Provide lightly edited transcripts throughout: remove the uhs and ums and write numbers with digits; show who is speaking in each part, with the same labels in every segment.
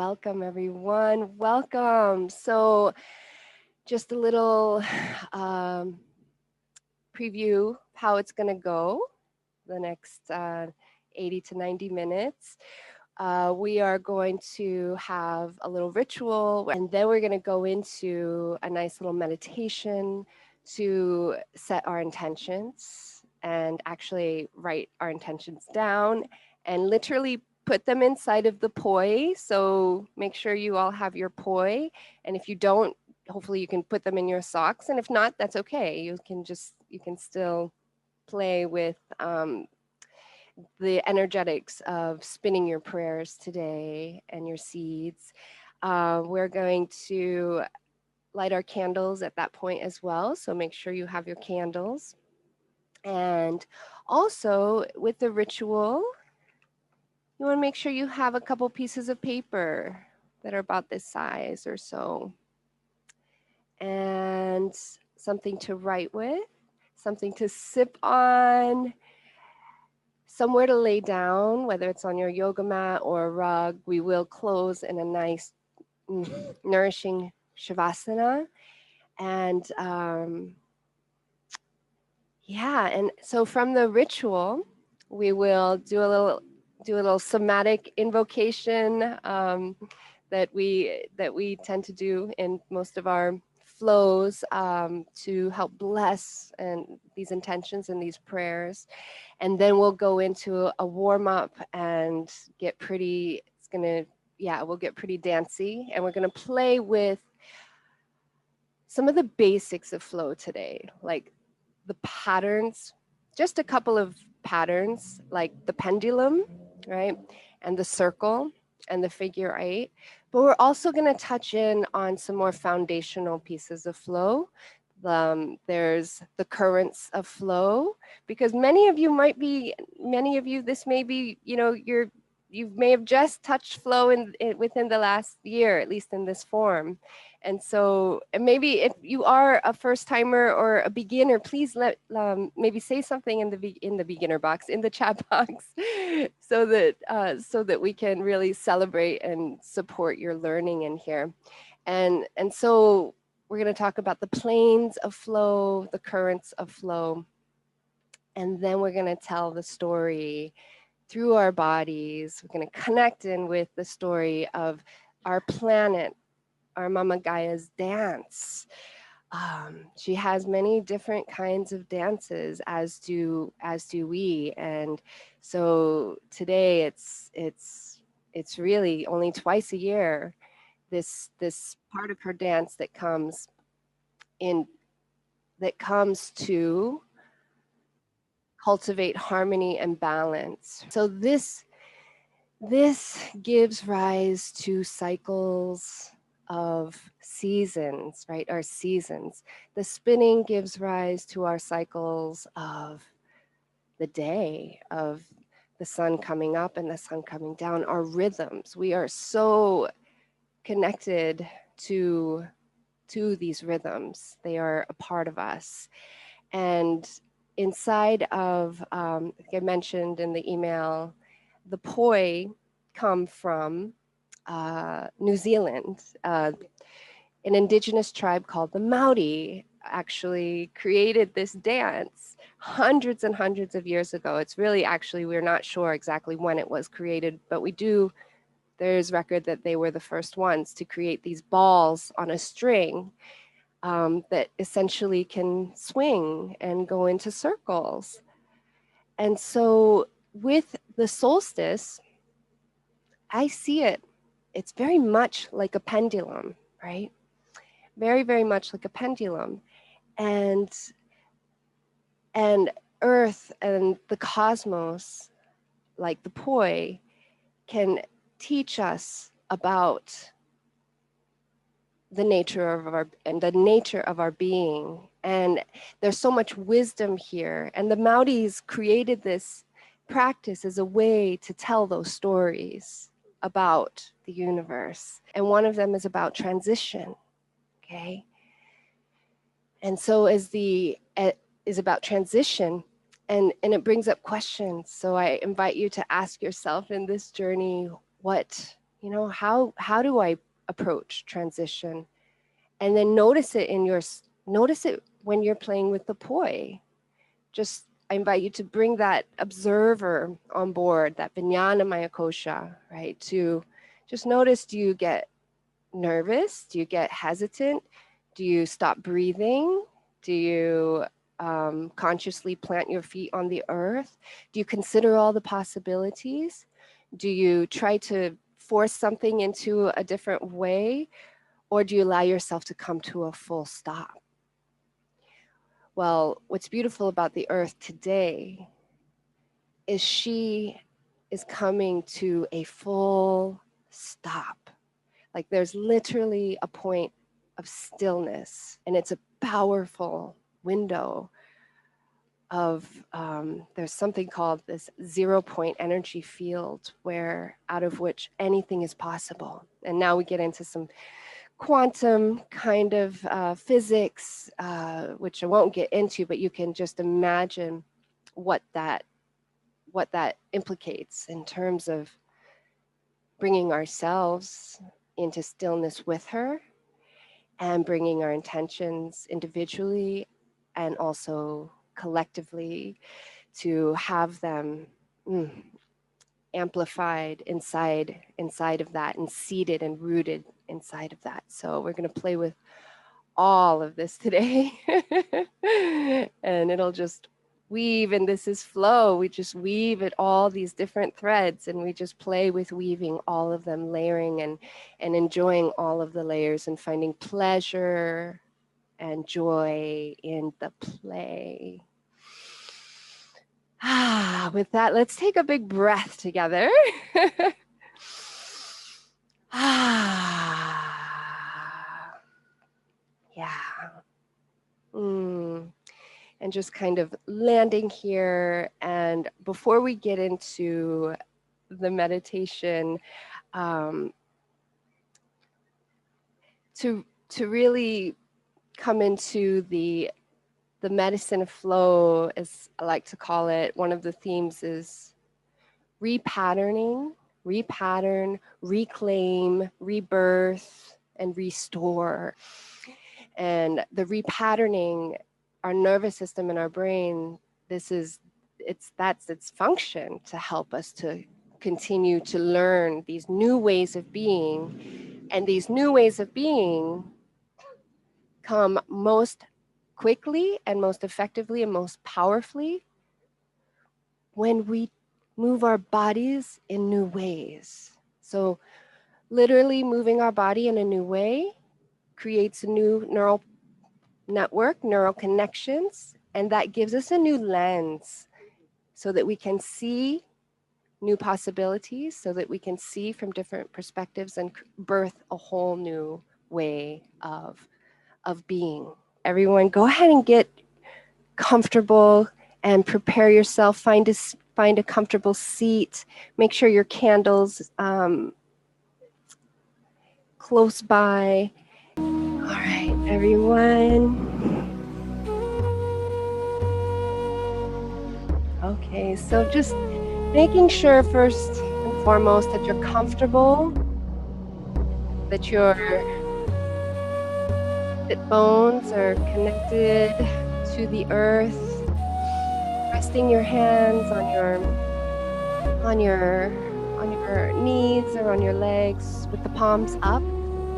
Speaker 1: welcome everyone. Welcome. So, just a little preview how it's going to go the next 80 to 90 minutes. We are going to have a little ritual, and then we're going to go into a nice little meditation to set our intentions and actually write our intentions down and literally put them inside of the poi. So make sure you all have your poi. And if you don't, hopefully you can put them in your socks. And if not, that's okay. You can still play with the energetics of spinning your prayers today and your seeds. We're going to light our candles at that point as well. So make sure you have your candles. And also with the ritual, you want to make sure you have a couple pieces of paper that are about this size or so. And something to write with, something to sip on, somewhere to lay down, whether it's on your yoga mat or a rug. We will close in a nice, nourishing Savasana. And and so from the ritual, we will do a little somatic invocation that we tend to do in most of our flows to help bless and these intentions and these prayers. And then we'll go into a warm up and get pretty, we'll get pretty dancey, and we're gonna play with some of the basics of flow today, like the patterns, just a couple of patterns, like the pendulum, right? And the circle and the figure 8. But we're also going to touch in on some more foundational pieces of flow. There's the currents of flow, because many of you, this may be, you may have just touched flow within the last year, at least in this form. And so maybe if you are a first timer or a beginner, please maybe say something in the beginner box, in the chat box, so that we can really celebrate and support your learning in here. And so we're going to talk about the planes of flow, the currents of flow, and then we're going to tell the story through our bodies. We're going to connect in with the story of our planet, our Mama Gaia's dance. She has many different kinds of dances, as do we. And so today it's really only twice a year, this part of her dance that comes to cultivate harmony and balance. So this gives rise to cycles of seasons, right? Our seasons. The spinning gives rise to our cycles of the day, of the sun coming up and the sun coming down, our rhythms. We are so connected to these rhythms. They are a part of us. And inside of, like I mentioned in the email, the poi come from New Zealand. An indigenous tribe called the Maori actually created this dance hundreds and hundreds of years ago. It's really, actually, we're not sure exactly when it was created, but there's record that they were the first ones to create these balls on a string that essentially can swing and go into circles. And so with the solstice, I see it's very much like a pendulum, right? Very, very much like a pendulum. And Earth and the cosmos, like the poi, can teach us about the nature of our being. And there's so much wisdom here. And the Maoris created this practice as a way to tell those stories about the universe. And one of them is about transition, okay? And so is about transition, and it brings up questions. So I invite you to ask yourself in this journey, what You know, how do I approach transition? And then notice it notice it when you're playing with the poi. Just I invite you to bring that observer on board, that vijnana maya kosha, right? To just notice, do you get nervous? Do you get hesitant? Do you stop breathing? Do you consciously plant your feet on the earth? Do you consider all the possibilities? Do you try to force something into a different way? Or do you allow yourself to come to a full stop? Well, what's beautiful about the earth today is she is coming to a full stop. Like there's literally a point of stillness, and it's a powerful window of, there's something called this 0 point energy field, where out of which anything is possible. And now we get into some quantum kind of physics, which I won't get into, but you can just imagine what that implicates in terms of bringing ourselves into stillness with her, and bringing our intentions individually and also collectively to have them amplified inside of that, and seated and rooted inside of that. So we're going to play with all of this today. And it'll just weave, and this is flow. We just weave at all these different threads, and we just play with weaving all of them, layering and enjoying all of the layers, and finding pleasure and joy in the play. With that, let's take a big breath together. Yeah. And just kind of landing here. And before we get into the meditation, to really come into the medicine of flow, as I like to call it, one of the themes is repatterning, repattern, reclaim, rebirth, and restore. And the repatterning, our nervous system and our brain, that's its function, to help us to continue to learn these new ways of being. And these new ways of being come most quickly and most effectively and most powerfully when we move our bodies in new ways. So literally moving our body in a new way creates a new neural network, neural connections, and that gives us a new lens so that we can see new possibilities, so that we can see from different perspectives and birth a whole new way of being. Everyone, go ahead and get comfortable and prepare yourself. Find a comfortable seat. Make sure your candles close by. All right, everyone. Okay, so just making sure first and foremost that you're comfortable, that your sit bones are connected to the earth. Resting your hands on your knees or on your legs with the palms up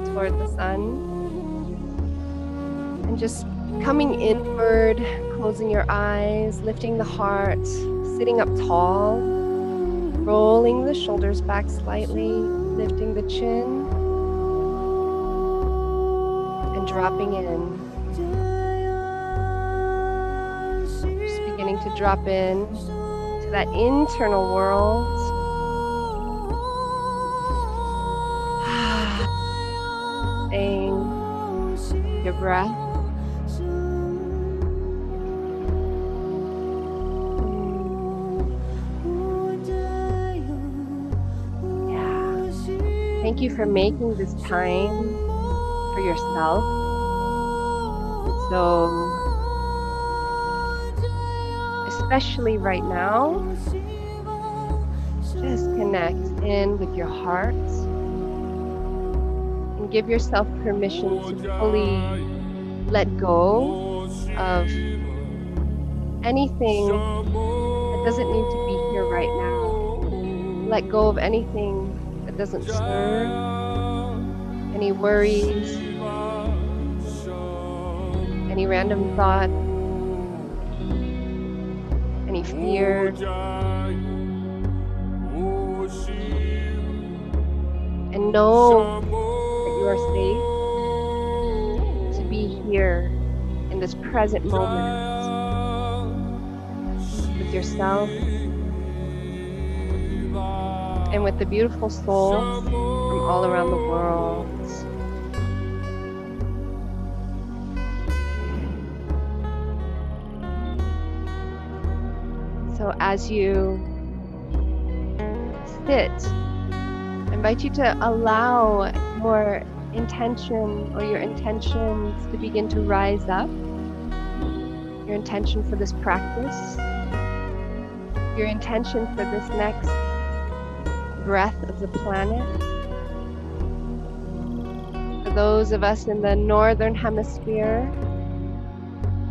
Speaker 1: toward the sun. And just coming inward, closing your eyes, lifting the heart, sitting up tall, rolling the shoulders back slightly, lifting the chin, and dropping in. Just beginning to drop in to that internal world. Staying your breath. Thank you for making this time for yourself. So, especially right now, just connect in with your heart, give yourself permission to fully let go of anything that doesn't need to be here right now. Let go of anything that doesn't serve, any worries, any random thoughts, any fear. And know that you are safe to be here in this present moment with yourself and with the beautiful souls from all around the world. So as you sit, I invite you to allow your intention or your intentions to begin to rise up. Your intention for this practice, your intention for this next breath of the planet. For those of us in the northern hemisphere,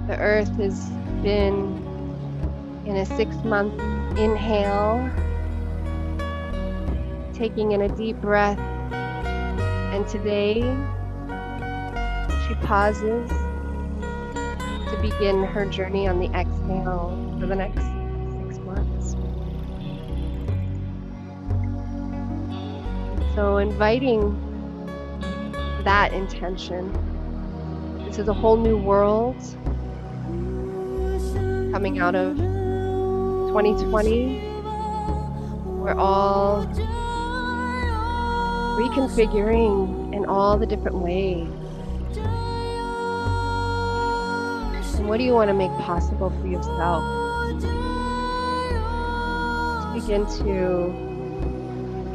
Speaker 1: the earth has been in a 6-month inhale, taking in a deep breath, and today she pauses to begin her journey on the exhale for the next 6 months. So inviting that intention. This is a whole new world coming out of 2020. We're all reconfiguring in all the different ways. And what do you want to make possible for yourself? To begin to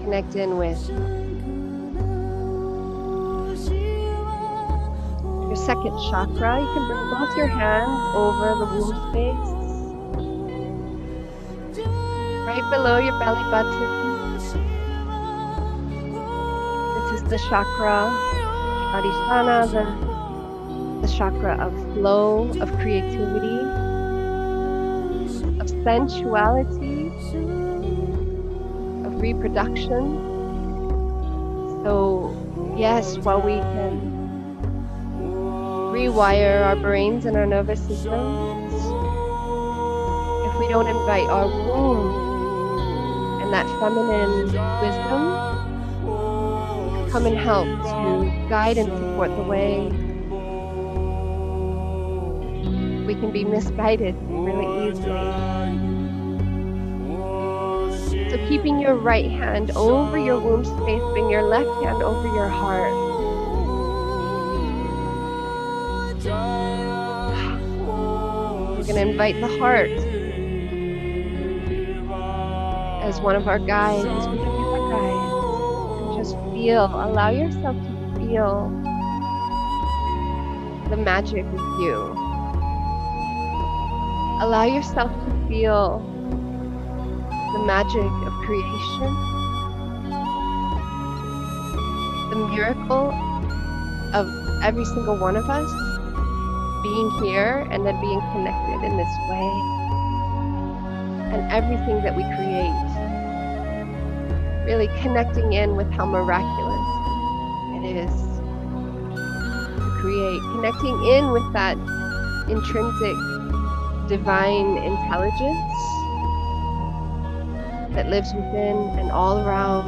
Speaker 1: connect in with your second chakra. You can bring both your hands over the womb space, right below your belly button. This is the chakra, Savasana, the chakra of flow, of creativity, of sensuality, of reproduction. So yes, while we can rewire our brains and our nervous systems, if we don't invite our womb and that feminine wisdom to come and help to guide and support the way, we can be misguided really easily. So keeping your right hand over your womb space, bring your left hand over your heart. We're going to invite the heart as one of our guides, as we can be our guides. And just feel, allow yourself to feel the magic of you. Allow yourself to feel the magic of creation, the miracle of every single one of us being here and then being connected in this way, and everything that we create, really connecting in with how miraculous it is to create, connecting in with that intrinsic divine intelligence that lives within and all around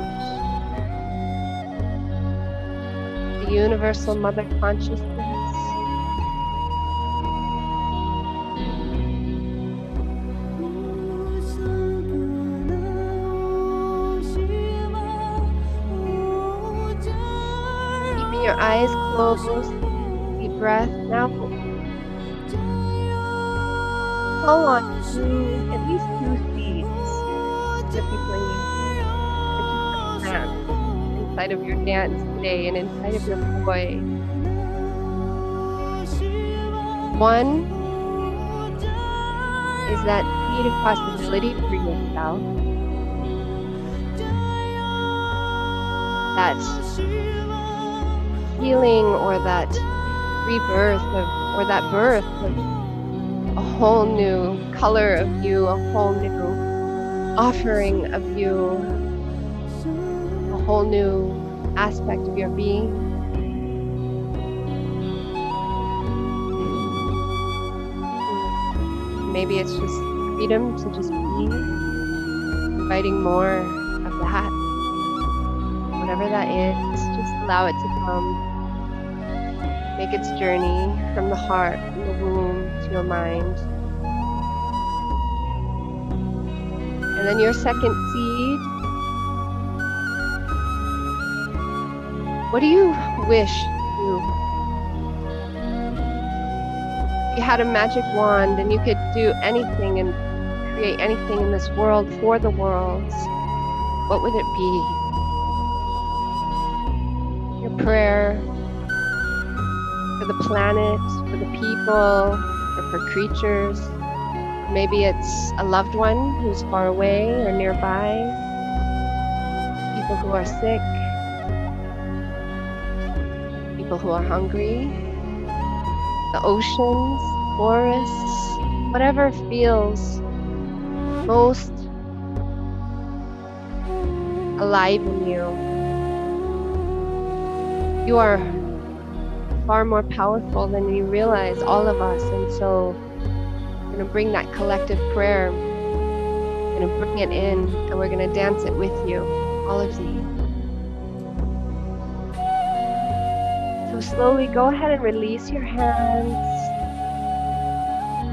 Speaker 1: the universal mother consciousness. Keeping your eyes closed, deep breath. Now call on to at least 2 seeds to be planted inside of your dance today and inside of your boy. One is that seed of possibility for yourself. That healing or that rebirth or that birth of a whole new color of you, a whole new offering of you, a whole new aspect of your being. Maybe it's just freedom to just be, inviting more of that. Whatever that is, just allow it to come. Make its journey from the heart, from the womb to your mind. And then your second seed. What do you wish you? If you had a magic wand and you could do anything and create anything in this world for the world, what would it be? Your prayer for the planet, for the people, or for creatures. Maybe it's a loved one who's far away or nearby, people who are sick, people who are hungry, the oceans, forests, whatever feels most alive in you. You are far more powerful than you realize, all of us, and so we're going to bring that collective prayer, we're going to bring it in, and we're going to dance it with you, all of you. So slowly go ahead and release your hands,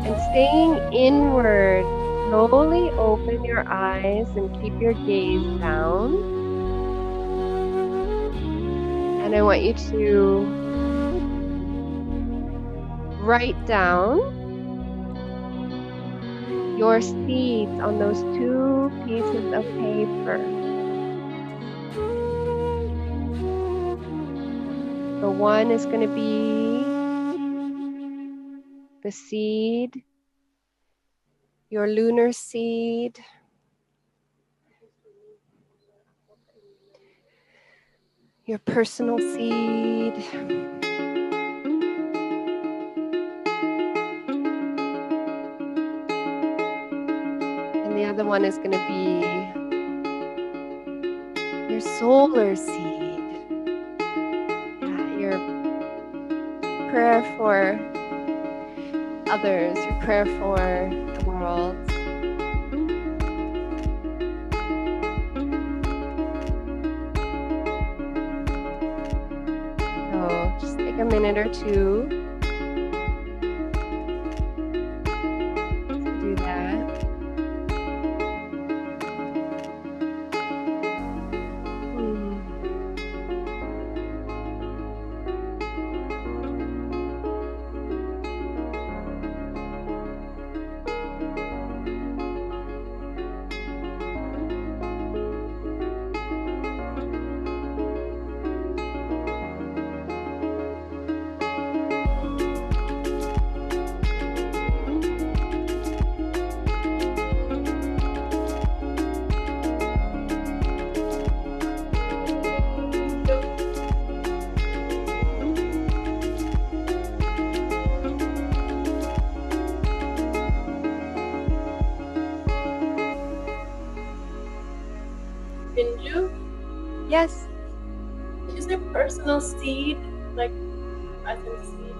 Speaker 1: and staying inward, slowly open your eyes and keep your gaze down. And I want you to write down your seeds on those 2 pieces of paper. So one is going to be the seed, your lunar seed. Your personal seed. And the other one is going to be your solar seed. Yeah, your prayer for others, your prayer for the world. So just take a minute or two to do that. Yes.
Speaker 2: Is it personal seed, like as in seed?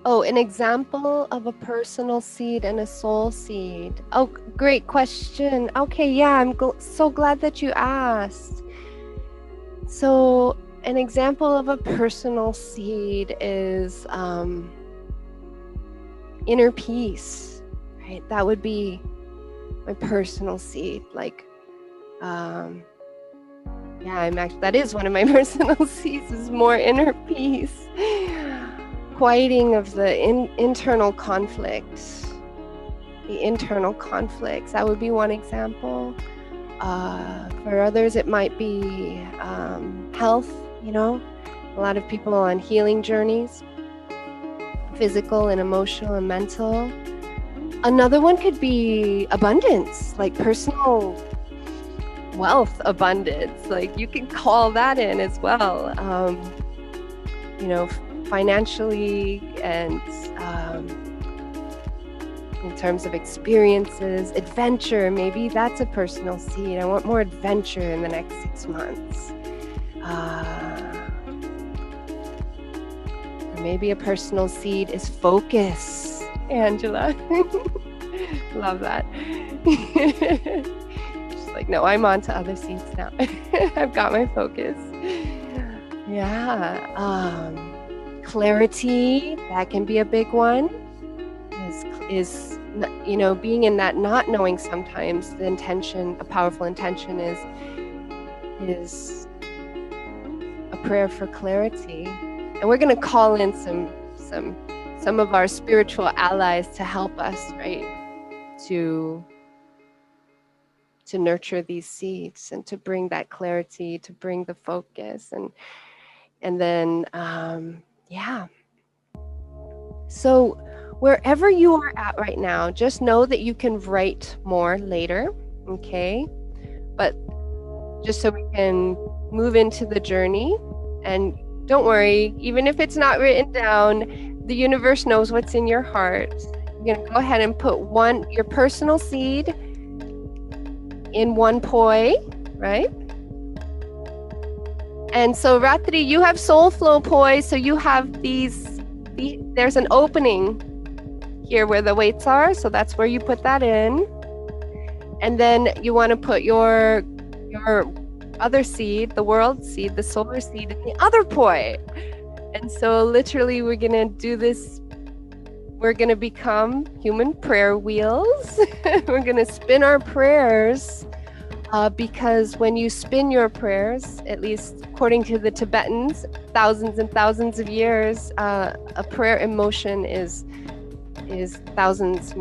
Speaker 1: Oh, an example of a personal seed and a soul seed. Oh, great question. Okay, yeah, I'm so glad that you asked. So, an example of a personal seed is inner peace, right? That would be my personal seed. Like, yeah, that is one of my personal seeds, is more inner peace. Quieting of the internal conflicts. The internal conflicts, that would be one example. For others, it might be health, you know, a lot of people on healing journeys, physical and emotional and mental. Another one could be abundance, like personal wealth, abundance. Like you can call that in as well. You know, financially and in terms of experiences, adventure. Maybe that's a personal seed. I want more adventure in the next 6 months. Or maybe a personal seed is focus. Angela, love that. She's like, no, I'm on to other seeds now. I've got my focus. Yeah. Clarity, that can be a big one. Is you know, being in that not knowing sometimes, the intention, a powerful intention is a prayer for clarity. And we're going to call in some of our spiritual allies to help us, right, to nurture these seeds and to bring that clarity, to bring the focus, and then yeah. So wherever you are at right now, just know that you can write more later, okay? But just so we can move into the journey, and don't worry, even if it's not written down, the universe knows what's in your heart. You're gonna go ahead and put your personal seed in one poi, right? And so Ratri, you have soul flow poi, so you have there's an opening here where the weights are, so that's where you put that in. And then you want to put your other seed, the world seed, the solar seed, in the other poi. And so literally we're gonna do this. We're gonna become human prayer wheels. We're gonna spin our prayers, because when you spin your prayers, at least according to the Tibetans, thousands and thousands of years, a prayer in motion is thousands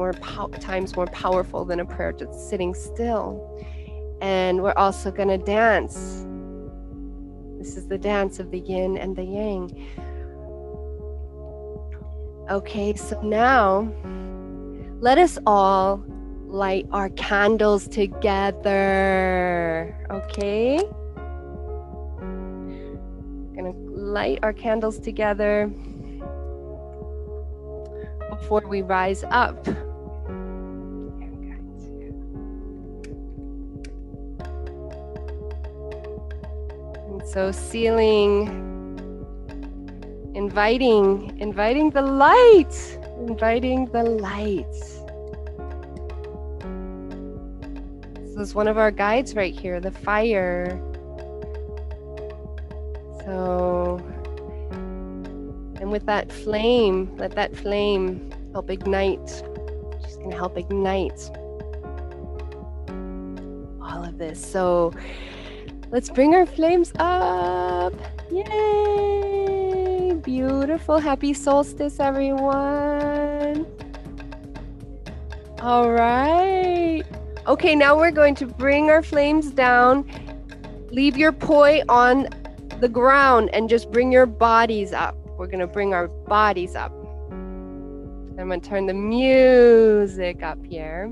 Speaker 1: times more powerful than a prayer just sitting still. And we're also going to dance. This is the dance of the yin and the yang. Okay, so now let us all light our candles together. Okay? We're going to light our candles together before we rise up. And so sealing, inviting the light, This is one of our guides right here, the fire. So, and with that flame, let that flame help ignite. She's going to help ignite all of this. So let's bring our flames up. Yay! Beautiful. Happy solstice, everyone. All right. Okay, now we're going to bring our flames down. Leave your poi on the ground and just bring your bodies up. We're going to bring our bodies up. I'm going to turn the music up here.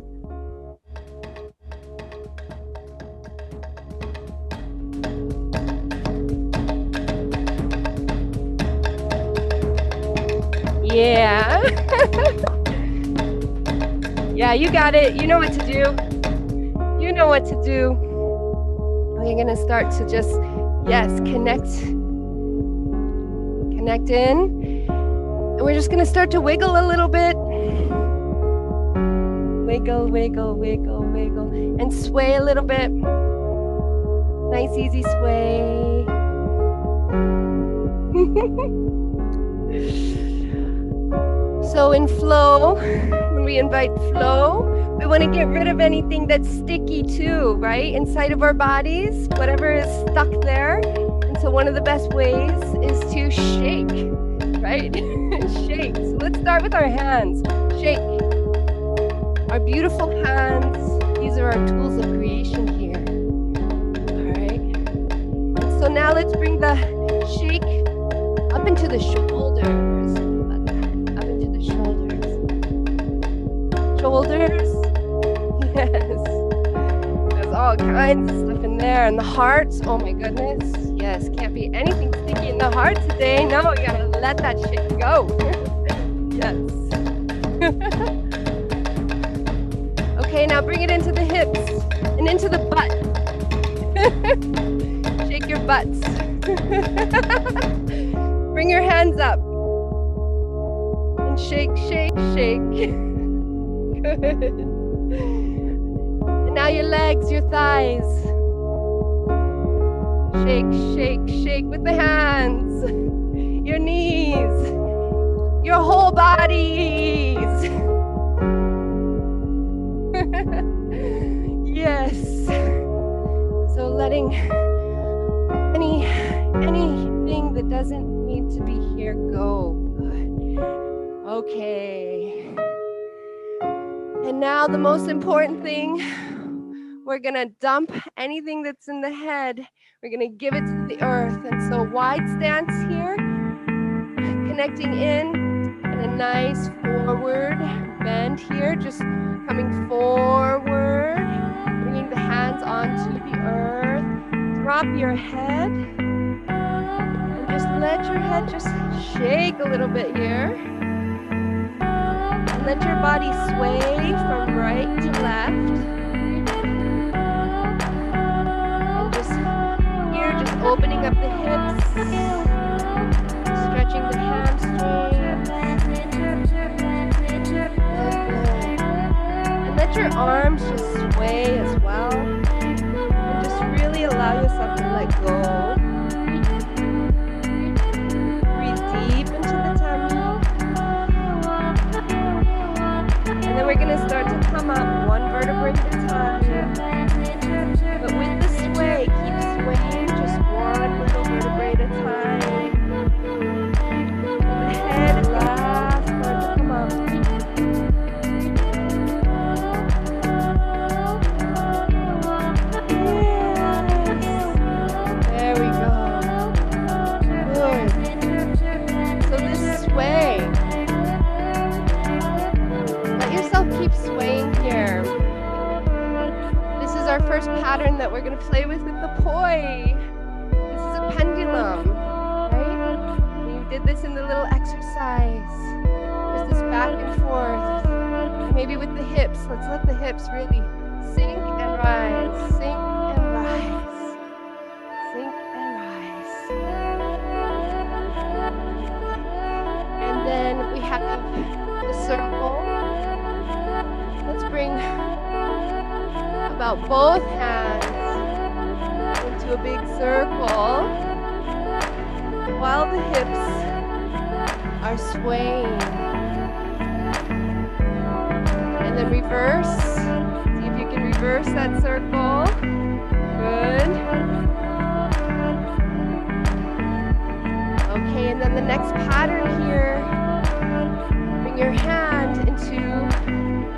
Speaker 1: Yeah. Yeah, you got it. You know what to do. You know what to do. We're going to start to just, yes, connect in. And we're just going to start to wiggle a little bit. Wiggle, wiggle, wiggle, wiggle. And sway a little bit. Nice, easy sway. So in flow, when we invite flow, we want to get rid of anything that's sticky too, right? Inside of our bodies, whatever is stuck there. And so one of the best ways is to shake, right? Shake. So let's start with our hands. Shake. Our beautiful hands. These are our tools of creation here. All right. And so now let's bring the shake up into the shoulders. Up into the shoulders. Shoulders. Yes. That's all kinds of stuff in there. And the hearts, oh my goodness. Yes, can't be anything sticky in the heart today. No, you gotta let that shit go. Yes. Okay, now bring it into the hips and into the butt. Shake your butts. Bring your hands up. And shake, shake, shake. Good. And now your legs, your thighs. Shake, shake, shake with the hands. Your knees. Your whole bodies. Yes. So letting anything that doesn't need to be here go. Good. Okay. And now the most important thing, we're gonna dump anything that's in the head. We're gonna give it to the earth. And so wide stance here, connecting in and a nice forward bend here, just coming forward, bringing the hands onto the earth. Drop your head and just let your head just shake a little bit here. And let your body sway from right to left. And just here, just opening up the hips, stretching the hamstrings. Let your arms just sway as well. And just really allow yourself to let go. Breathe deep into the tummy. And then we're going to start to come up one vertebrae at a time. But with the sway, keep swaying just one little vertebrae at a time. And the head and last start to come up. First pattern that we're going to play with the poi. This is a pendulum, right? You did this in the little exercise. There's this back and forth. Maybe with the hips. Let's let the hips really sink and rise, sink and rise, sink and rise. And then we have the circle. Let's bring about both hands into a big circle while the hips are swaying. And then reverse. See if you can reverse that circle. Good. Okay, and then the next pattern here, bring your hand into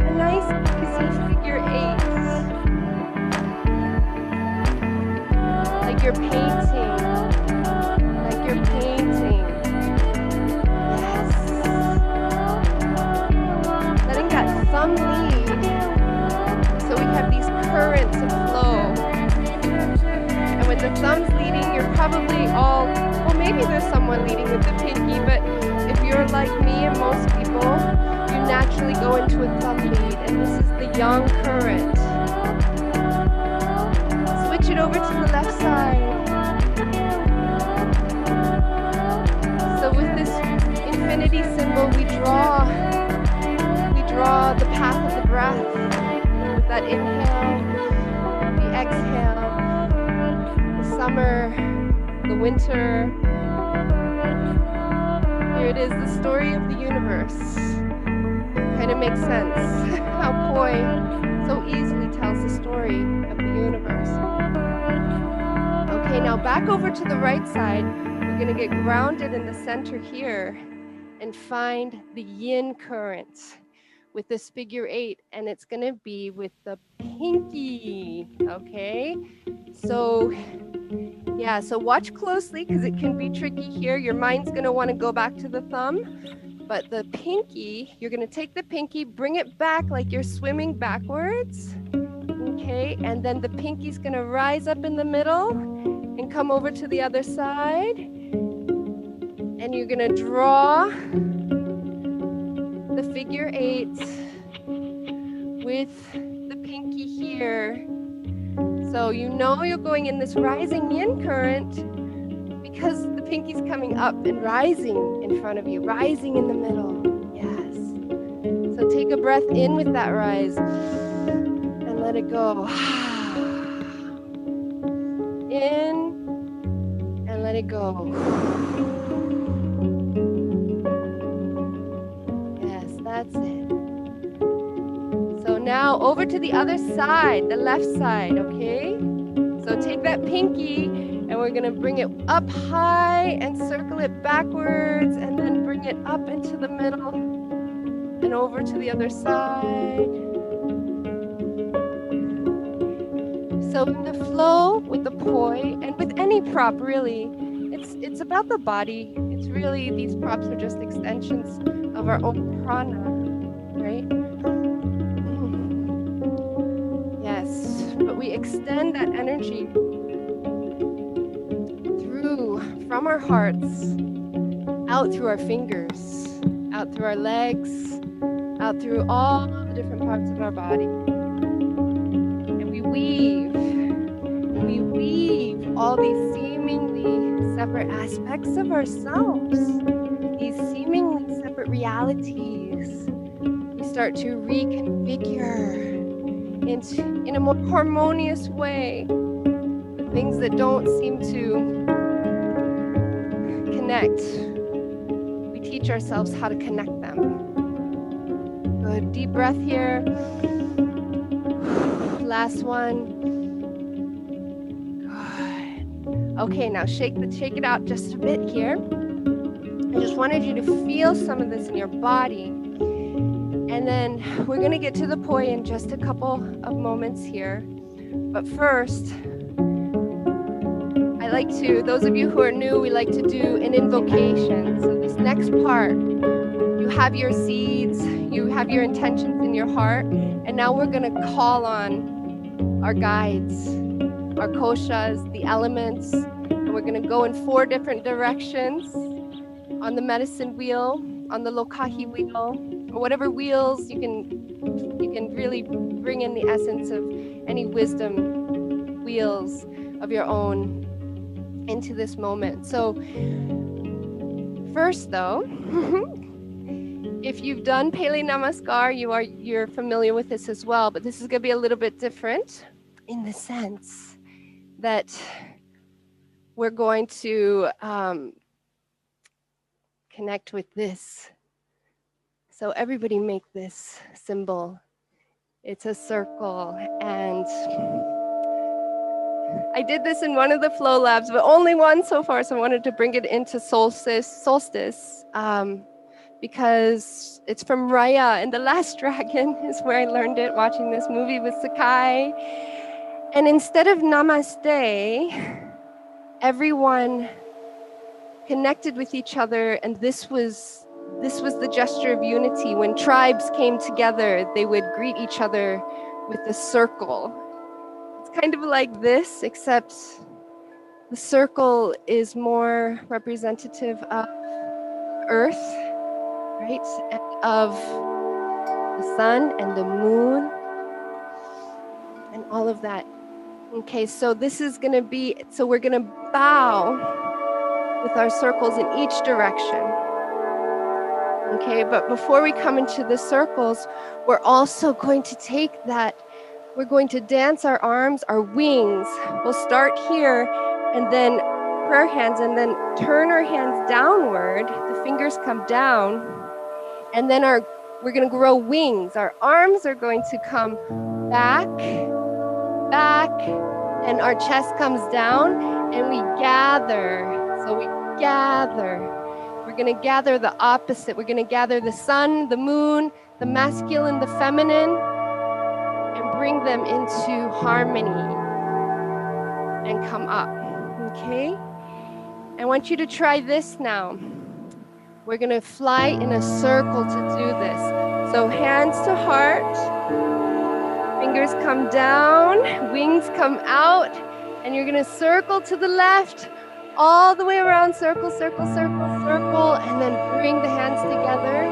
Speaker 1: a nice easy figure 8. Like you're painting, like you're painting. Yes. Letting that thumb lead. So we have these currents of flow. And when the thumb's leading, you're probably all, well, maybe there's someone leading with the pinky, but if you're like me and most people, you naturally go into a thumb lead. And this is the yang current. Switch it over to the left side. So with this infinity symbol, we draw the path of the breath with that inhale, the exhale, the summer, the winter. Here it is, the story of the universe. Kind of makes sense how poi so easily tells the story of the universe. Okay, now back over to the right side. We're going to get grounded in the center here and find the yin current with this figure 8, and it's going to be with the pinky. Okay, so yeah, so watch closely because it can be tricky here. Your mind's going to want to go back to the thumb, but the pinky, you're going to take the pinky, bring it back like you're swimming backwards. Okay, and then the pinky's gonna rise up in the middle and come over to the other side. And you're gonna draw the figure 8 with the pinky here. So you know you're going in this rising yin current because the pinky's coming up and rising in front of you, rising in the middle. Yes. So take a breath in with that rise and let it go. In and let it go. Yes, that's it. So now over to the other side, the left side, okay? So take that pinky and we're gonna bring it up high and circle it backwards and then bring it up into the middle and over to the other side. So in the flow with the poi and with any prop really, it's about the body. It's really, these props are just extensions of our own prana, right? Yes, but we extend that energy through, from our hearts, out through our fingers, out through our legs, out through all the different parts of our body. And we weave all these seemingly separate aspects of ourselves, these seemingly separate realities. We start to reconfigure in a more harmonious way things that don't seem to connect. We teach ourselves how to connect them. Good, deep breath here. Last one. Good. Okay, now shake it out just a bit here. I just wanted you to feel some of this in your body. And then we're gonna get to the poi in just a couple of moments here. But first, I like to, those of you who are new, we like to do an invocation. So this next part, you have your seeds, you have your intentions in your heart, and now we're gonna call on our guides, our koshas, the elements, and we're gonna go in 4 different directions on the medicine wheel, on the Lokahi wheel, or whatever wheels you can really bring in the essence of any wisdom wheels of your own into this moment. So first though, if you've done Pele Namaskar, you're familiar with this as well, but this is gonna be a little bit different in the sense that we're going to connect with this. So everybody make this symbol. It's a circle, and I did this in one of the flow labs, but only one so far, so I wanted to bring it into Solstice, because it's from Raya and the Last Dragon is where I learned it, watching this movie with Sakai. And instead of namaste, everyone connected with each other, and this was the gesture of unity. When tribes came together, they would greet each other with a circle. It's kind of like this, except the circle is more representative of Earth, right? And of the sun and the moon and all of that. Okay, so this is gonna be, so we're gonna bow with our circles in each direction. Okay, but before we come into the circles, we're also going to take that, we're going to dance our arms, our wings. We'll start here and then prayer hands, and then turn our hands downward. The fingers come down, and then we're gonna grow wings. Our arms are going to come back, and our chest comes down, and we gather. So we gather. We're going to gather the opposite. We're going to gather the sun, the moon, the masculine, the feminine, and bring them into harmony and come up, okay? I want you to try this now. We're going to fly in a circle to do this. So hands to heart, Fingers come down, wings come out, and you're gonna circle to the left, all the way around, circle, circle, circle, circle, and then bring the hands together.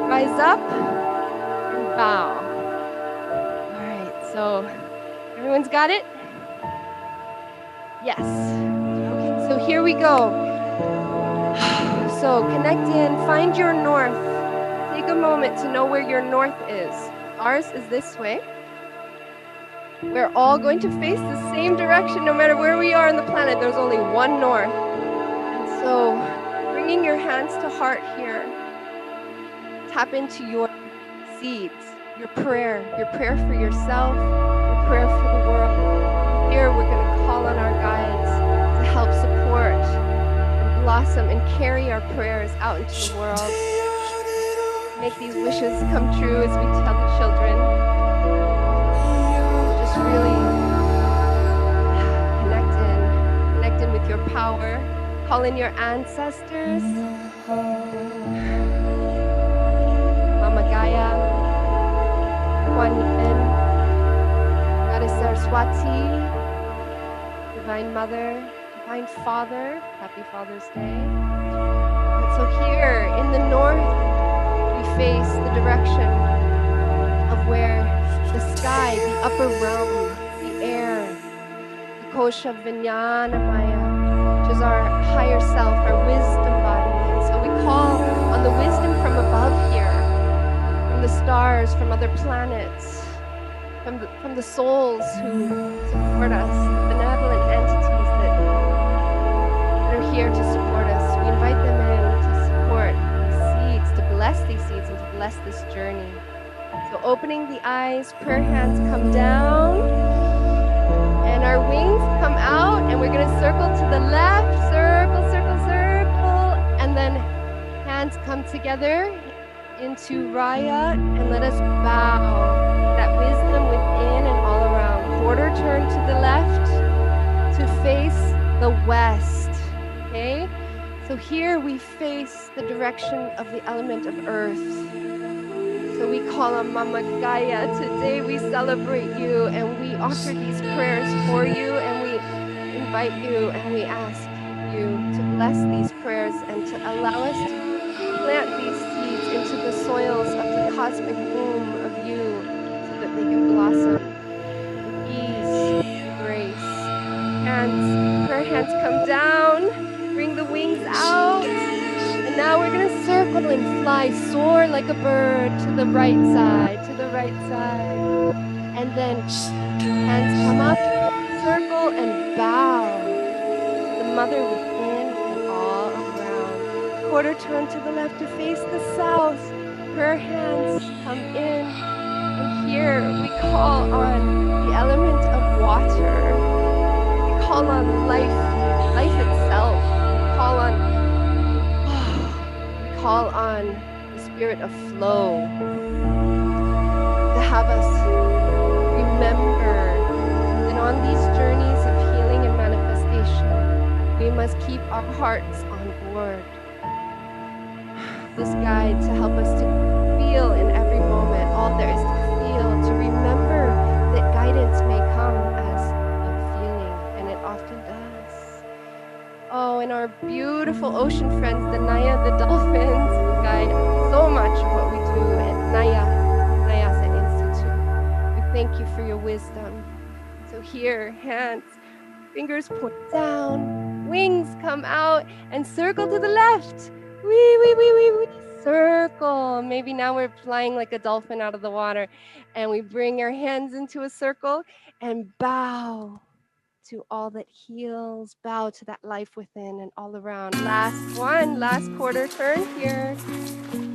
Speaker 1: Rise up and bow. All right, so everyone's got it? Yes. Okay, so here we go. So connect in, find your north. Take a moment to know where your north is. Ours is this way. We're all going to face the same direction no matter where we are on the planet. There's only one north. And so bringing your hands to heart here, tap into your seeds, your prayer for yourself, your prayer for the world. Here we're going to call on our guides to help support and blossom and carry our prayers out into the world. Make these wishes come true as we tell the children. Just really connect in with your power. Call in your ancestors. Mama Gaia, Kuan Yin, Goddess Saraswati, Divine Mother, Divine Father. Happy Father's Day. And so here in the north, face the direction of where the sky, the upper realm, the air, the Kosha Vijnana Maya, which is our higher self, our wisdom body. And so we call on the wisdom from above here, from the stars, from other planets, from the souls who support us, the benevolent entities that are here to support us. We invite them in to support these seeds, to bless these seeds and to bless this journey. So opening the eyes, prayer hands come down, and our wings come out, and we're going to circle to the left, circle, circle, circle, and then hands come together into Raya, and let us bow. That wisdom within and all around. Quarter turn to the left to face the west. Okay? So here we face the direction of the element of earth. So we call on Mama Gaia. Today we celebrate you and we offer these prayers for you, and we invite you and we ask you to bless these prayers and to allow us to plant these seeds into the soils of the cosmic womb of you so that they can blossom with ease, grace. Hands, prayer hands come down. Bring the wings out, and now we're going to circle and fly, soar like a bird to the right side, and then hands come up, circle and bow to the mother within and all around. Quarter turn to the left to face the south, prayer hands come in, and here we call on the element of water, we call on life itself. Call on the spirit of flow to have us remember that on these journeys of healing and manifestation, we must keep our hearts on board. This guide to help us to feel in every moment all there is to feel, to remember that guidance may come as a feeling, and it often does. Oh, and our beautiful ocean friends, the Naya, the dolphins, who guide so much of what we do at NaiAsana Institute. We thank you for your wisdom. So here, hands, fingers point down, wings come out, and circle to the left. Wee, circle. Maybe now we're flying like a dolphin out of the water, and we bring our hands into a circle and bow to all that heals, bow to that life within and all around. Last one, last quarter turn here,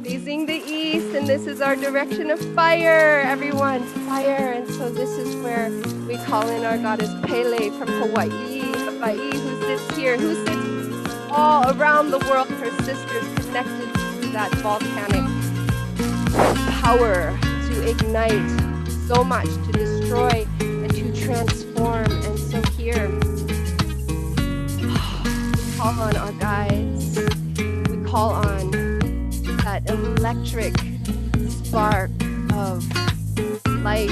Speaker 1: facing the east, and this is our direction of fire, everyone, fire. And so this is where we call in our goddess Pele from Hawaii, who sits here, who sits all around the world, her sisters connected to that volcanic power to ignite so much, to destroy and to transform. And so here, we call on our guides. We call on that electric spark of life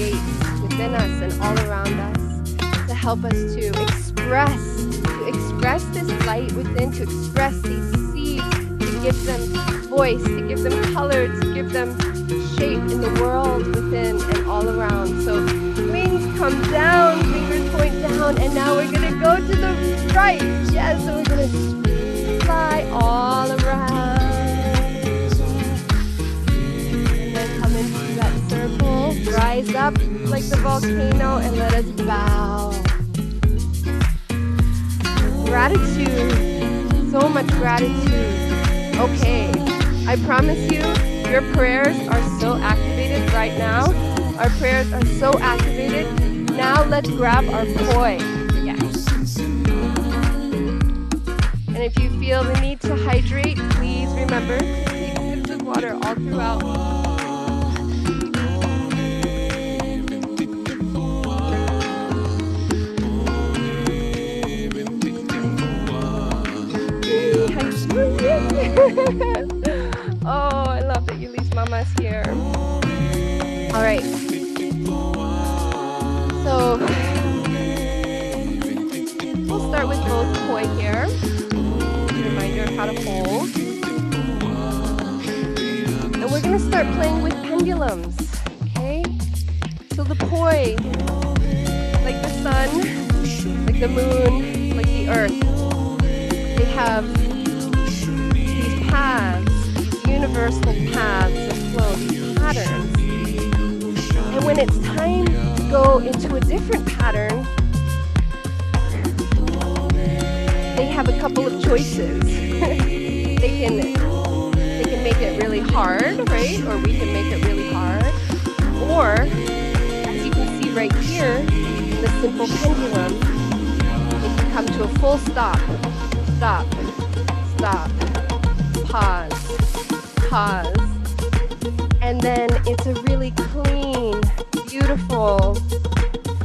Speaker 1: create within us and all around us to help us to express this light within, to express these seeds, to give them voice, to give them color, to give them shape in the world within and all around. So wings come down, fingers point down, and now we're gonna go to the right. Yes, so we're gonna fly all around. And then come into that circle, rise up like the volcano, and let us bow. Gratitude, so much gratitude. Okay, I promise you, your prayers are so activated right now. Our prayers are so activated. Now let's grab our poi. Yes. And if you feel the need to hydrate, please remember to take sips of water all throughout. Oh, I love that Yuli's mama's here. All right. So we'll start with both poi here. Reminder of how to hold. And we're going to start playing with pendulums. Okay? So the poi, like the sun, like the moon, like the earth, they have paths, universal paths of flow, these patterns. And when it's time to go into a different pattern, they have a couple of choices. they can make it really hard, right? Or we can make it really hard. Or, as you can see right here, in the simple pendulum, it can come to a full stop, stop, stop. Pause, pause, and then it's a really clean, beautiful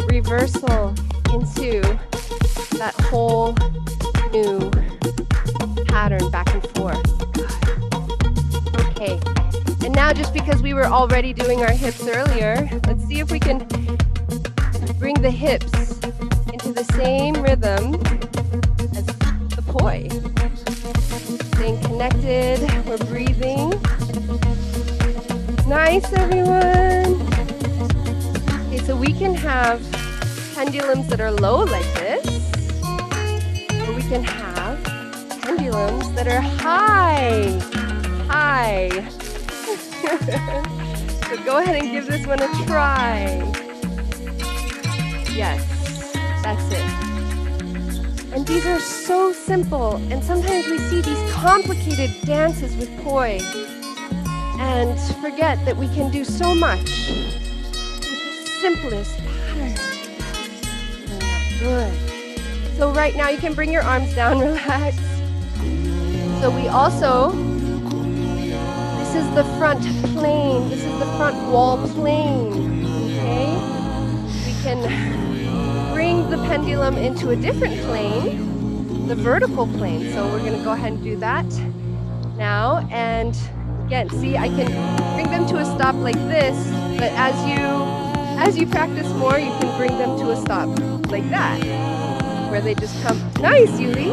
Speaker 1: reversal into that whole new pattern back and forth. Okay, and now just because we were already doing our hips earlier, let's see if we can bring the hips into the same rhythm as the poi. Staying connected, we're breathing. Nice, everyone. Okay, so we can have pendulums that are low like this, or we can have pendulums that are high, high. So go ahead and give this one a try. Yes, that's it. And these are so simple, and sometimes we see these complicated dances with poi and forget that we can do so much with the simplest pattern. Good. So right now you can bring your arms down, relax. So we also, this is the front plane, this is the front wall plane, okay? We can bring the pendulum into a different plane, the vertical plane. So we're going to go ahead and do that now. And again, see, I can bring them to a stop like this, but as you practice more, you can bring them to a stop like that, where they just come. Nice, Yuli.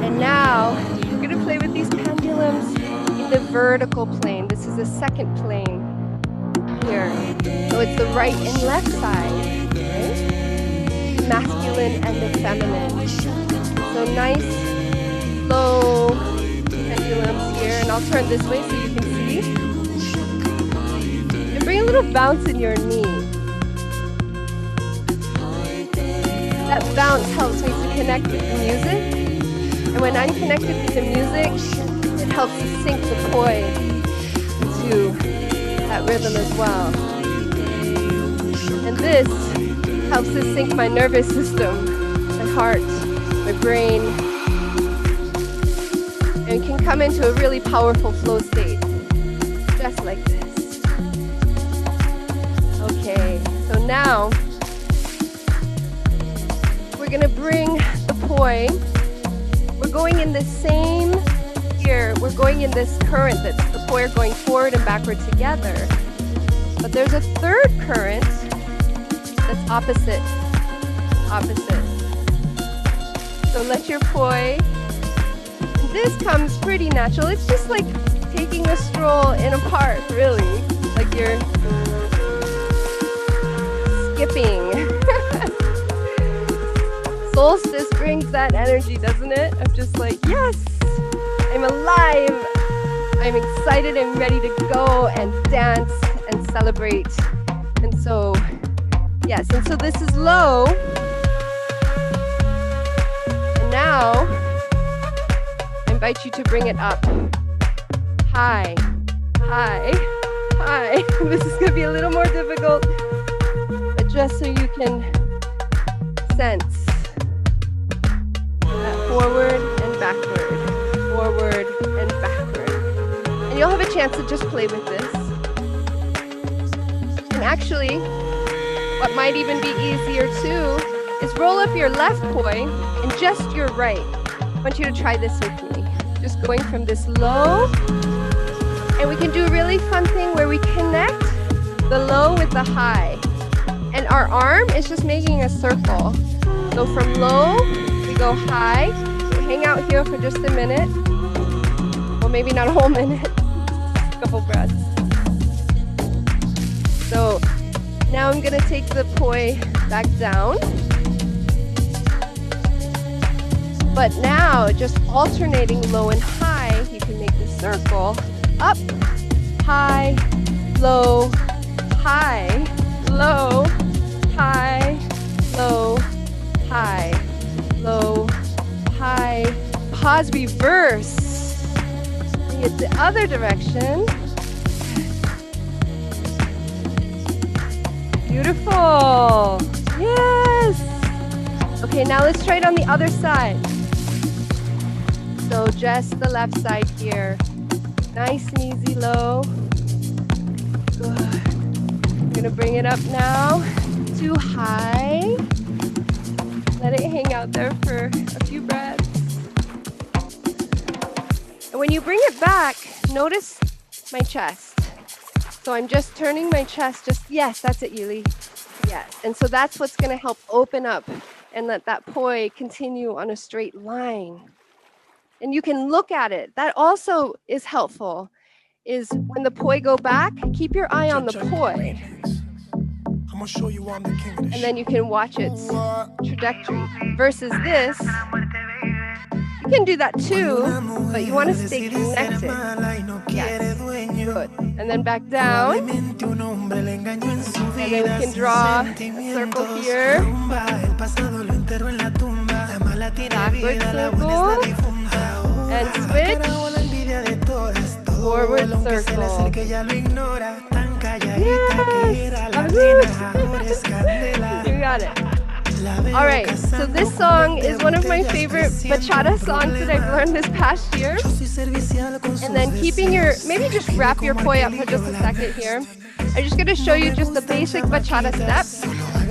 Speaker 1: And now we're going to play with these pendulums in the vertical plane. This is the second plane here. So it's the right and left side. Masculine and the feminine. So nice, slow pendulums here. And I'll turn this way so you can see. And bring a little bounce in your knee. That bounce helps me to connect with the music. And when I'm connected with the music, it helps to sync the poi to that rhythm as well. And this helps to sync my nervous system, my heart, my brain, and can come into a really powerful flow state, just like this. Okay, so now we're gonna bring the poi. We're going in the same here. We're going in this current that's the poi are going forward and backward together. But there's a third current that's opposite. So let your poi, and this comes pretty natural. It's just like taking a stroll in a park, really. Like you're skipping. Solstice brings that energy, doesn't it? Of just like, yes, I'm alive. I'm excited and ready to go and dance and celebrate. And so, yes, and so this is low. And now, I invite you to bring it up. High, high, high. This is going to be a little more difficult, but just so you can sense that forward and backward, forward and backward. And you'll have a chance to just play with this. And actually, what might even be easier too is roll up your left poi and just your right. I want you to try this with me. Just going from this low, and we can do a really fun thing where we connect the low with the high. And our arm is just making a circle. So from low, we go high. So hang out here for just a minute. Well, maybe not a whole minute. A couple breaths. So now I'm gonna take the poi back down. But now, just alternating low and high, you can make the circle. Up, high, low, high, low, high, low, high, low, high. Pause, reverse. Bring it the other direction. Beautiful. Yes. Okay, now let's try it on the other side. So just the left side here. Nice and easy low. Good. I'm gonna bring it up now to high. Let it hang out there for a few breaths. And when you bring it back, notice my chest. So I'm just turning my chest, yes, that's it, Yuli. Yes, and so that's what's gonna help open up and let that poi continue on a straight line. And you can look at it. That also is helpful, is when the poi go back, keep your eye on the poi. And then you can watch its trajectory. Versus this, you can do that too, but you want to stay connected. Yes, good. And then back down. And then we can draw a circle here. Backward circle. And switch. Forward circle. Yes! You got it. All right, so this song is one of my favorite bachata songs that I've learned this past year. And then keeping maybe just wrap your poi up for just a second here. I'm just going to show you just the basic bachata steps.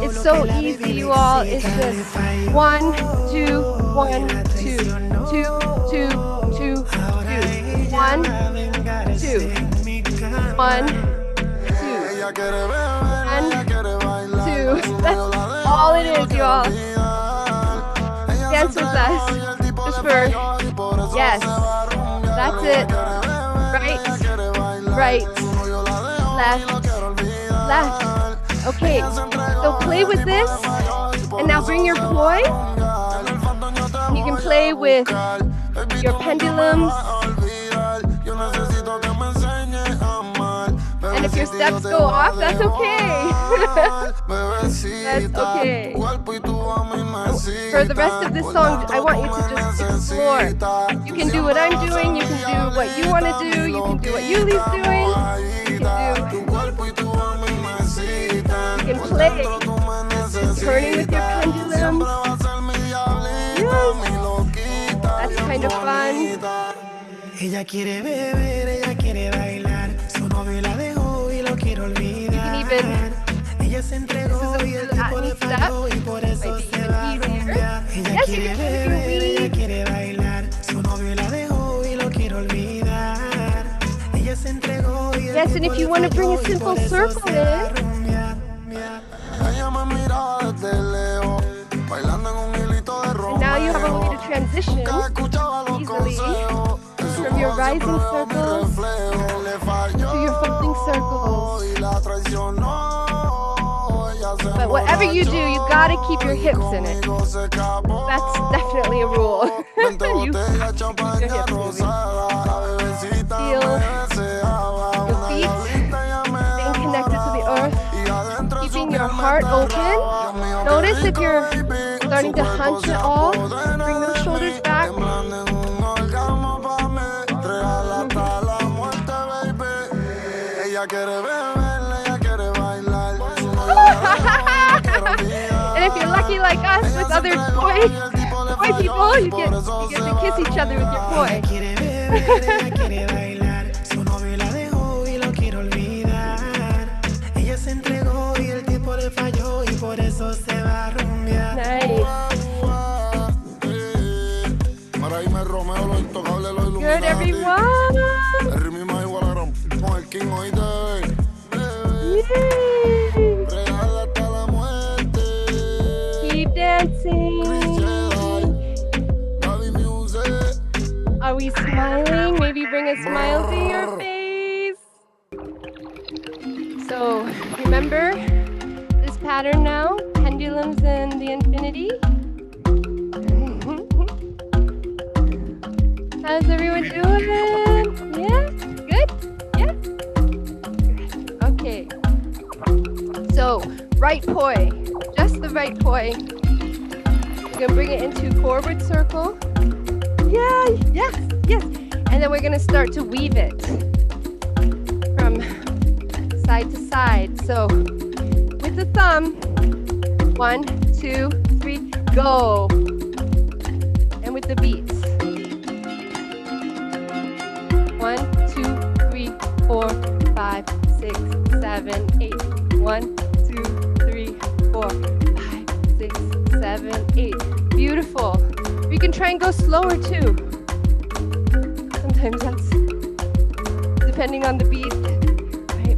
Speaker 1: It's so easy, you all. It's just 1, 2, 1, 2, 2, 2, 2, 2, 1, 2, 1, 2, 1, 2. That's all it is, you all. Dance with us. Just for, yes. That's it. Right, left, left. Okay, so play with this. And now bring your poi. You can play with your pendulums. And if your steps go off, that's okay. That's okay. For the rest of this song, I want you to just explore. You can do what I'm doing. You can do what you want to do. You can do what Yuli's doing. You can play. Turning with your pendulum. Yes. That's kind of fun. Ella quiere beber, ella quiere bailar. Su novio la dejó y lo quiere olvidar. You can even. Ella se entregó y el tipo le falló y por eso se va a rumbear. Ella quiere beber, ella quiere bailar. Su novio la dejó y lo quiere olvidar. Ella se entregó y el Yes, and if you want to bring a simple circle in, and now you have a way to transition easily from your rising circles to your folding circles. But whatever you do, you gotta keep your hips in it. That's definitely a rule. You have to keep your hips moving. Feel your feet staying connected to the earth, keeping your heart open. Notice if you're starting to hunch at all, bring those shoulders back. And if you're lucky like us with other boy people, you get to kiss each other with your boy. Nice. Good, everyone. Yay. Keep dancing. Are we smiling? Maybe bring a smile to your face. So remember this pattern now, pendulums and the infinity. How's everyone doing? Yeah? Good? Yeah? Good. Okay. So, right poi. Just the right poi. We're going to bring it into forward circle. Yeah, yes, yes. And then we're going to start to weave it from side to side. So, with the thumb, 1, 2, 3, go. And with the beats. 1, 2, 3, 4, 5, 6, 7, 8. 1, 2, 3, 4, 5, 6, 7, 8. Beautiful. You can try and go slower too. Sometimes that's depending on the beat. Right.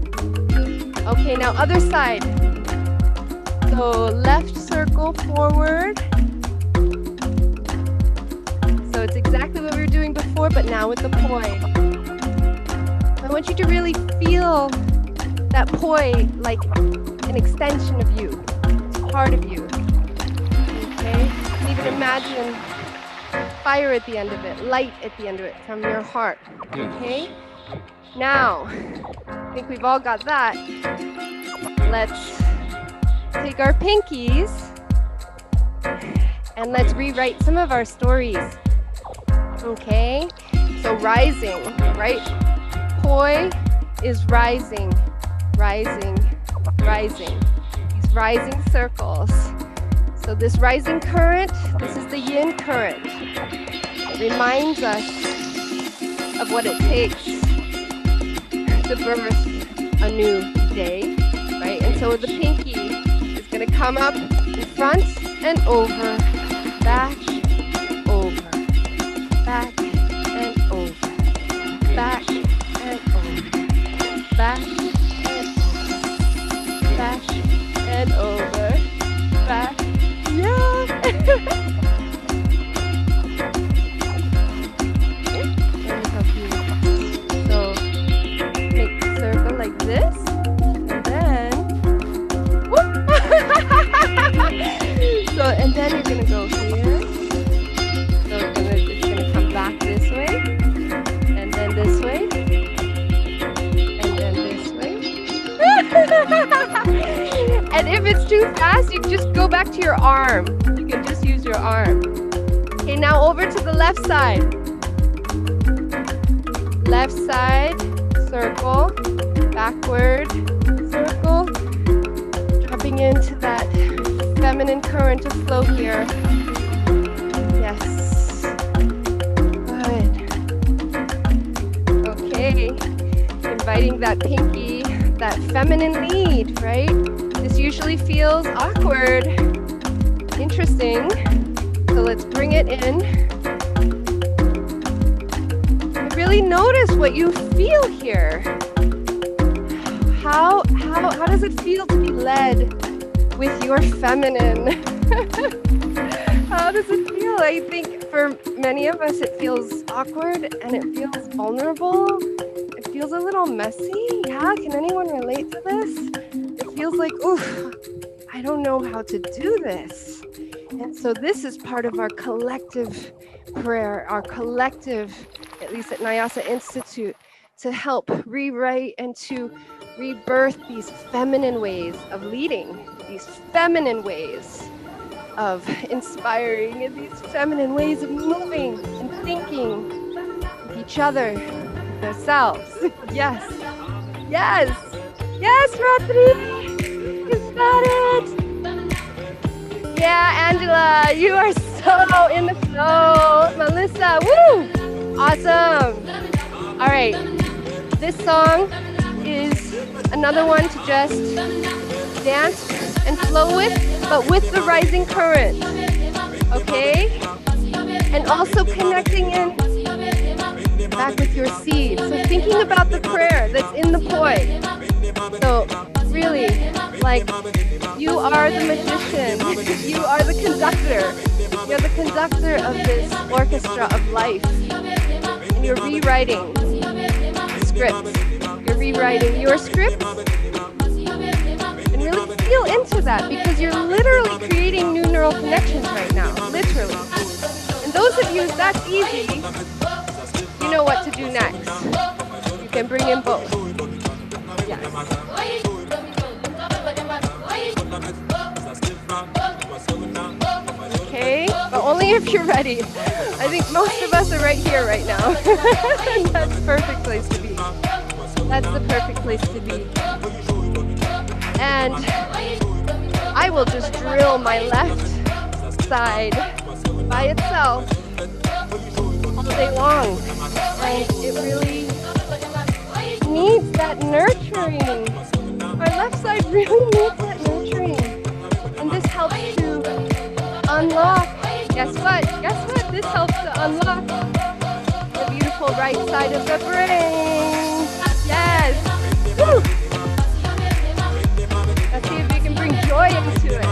Speaker 1: Okay, now other side. So left circle forward. So it's exactly what we were doing before, but now with the poi. I want you to really feel that poi like an extension of you. It's part of you. Okay? You can even imagine fire at the end of it, light at the end of it from your heart. Okay? Now, I think we've all got that. Let's take our pinkies and let's rewrite some of our stories. Okay? So rising, right? Poi is rising, rising, rising. These rising circles. So this rising current, this is the yin current. It reminds us of what it takes to birth a new day, right? And so the pinky is going to come up in front and over, back, over, back and over, back and over, back and over, back and over, back. Yeah. So make the circle like this, and then whoop. And then you're gonna go here. So it's gonna come back this way, and then this way, and then this way. And if it's too fast, you just go back to your arm. You can just use your arm. Okay, now over to the left side. Left side, circle, backward, circle. Dropping into that feminine current of flow here. Yes. Good. Okay. Inviting that pinky, that feminine lead, right? This usually feels awkward. Interesting. So let's bring it in. And really notice what you feel here. how does it feel to be led with your feminine? How does it feel? I think for many of us, it feels awkward and it feels vulnerable. It feels a little messy. Yeah, can anyone relate to this? It feels like, oof, I don't know how to do this. And so this is part of our collective prayer, our collective, at least at NaiAsana Institute, to help rewrite and to rebirth these feminine ways of leading, these feminine ways of inspiring, and these feminine ways of moving and thinking with each other, with ourselves. Yes, yes, yes, Ratri! You got it! Yeah, Angela, you are so in the flow. Melissa, woo! Awesome. All right, this song is another one to just dance and flow with, but with the rising current, okay? And also connecting in back with your seed. So thinking about the prayer that's in the poi. So really, like, you are the magician. You are the conductor. You're the conductor of this orchestra of life. And you're rewriting scripts. You're rewriting your script. And really feel into that, because you're literally creating new neural connections right now. Literally. And those of you, that's easy. You know what to do next. You can bring in both. Yes. Okay, but only if you're ready. I think most of us are right here right now. That's the perfect place to be. That's the perfect place to be. And I will just drill my left side by itself all day long. And it really needs that nurturing. Our left side really needs that nurturing. And this helps to unlock. Guess what? Guess what? This helps to unlock the beautiful right side of the brain. Yes. Woo. Let's see if you can bring joy into it.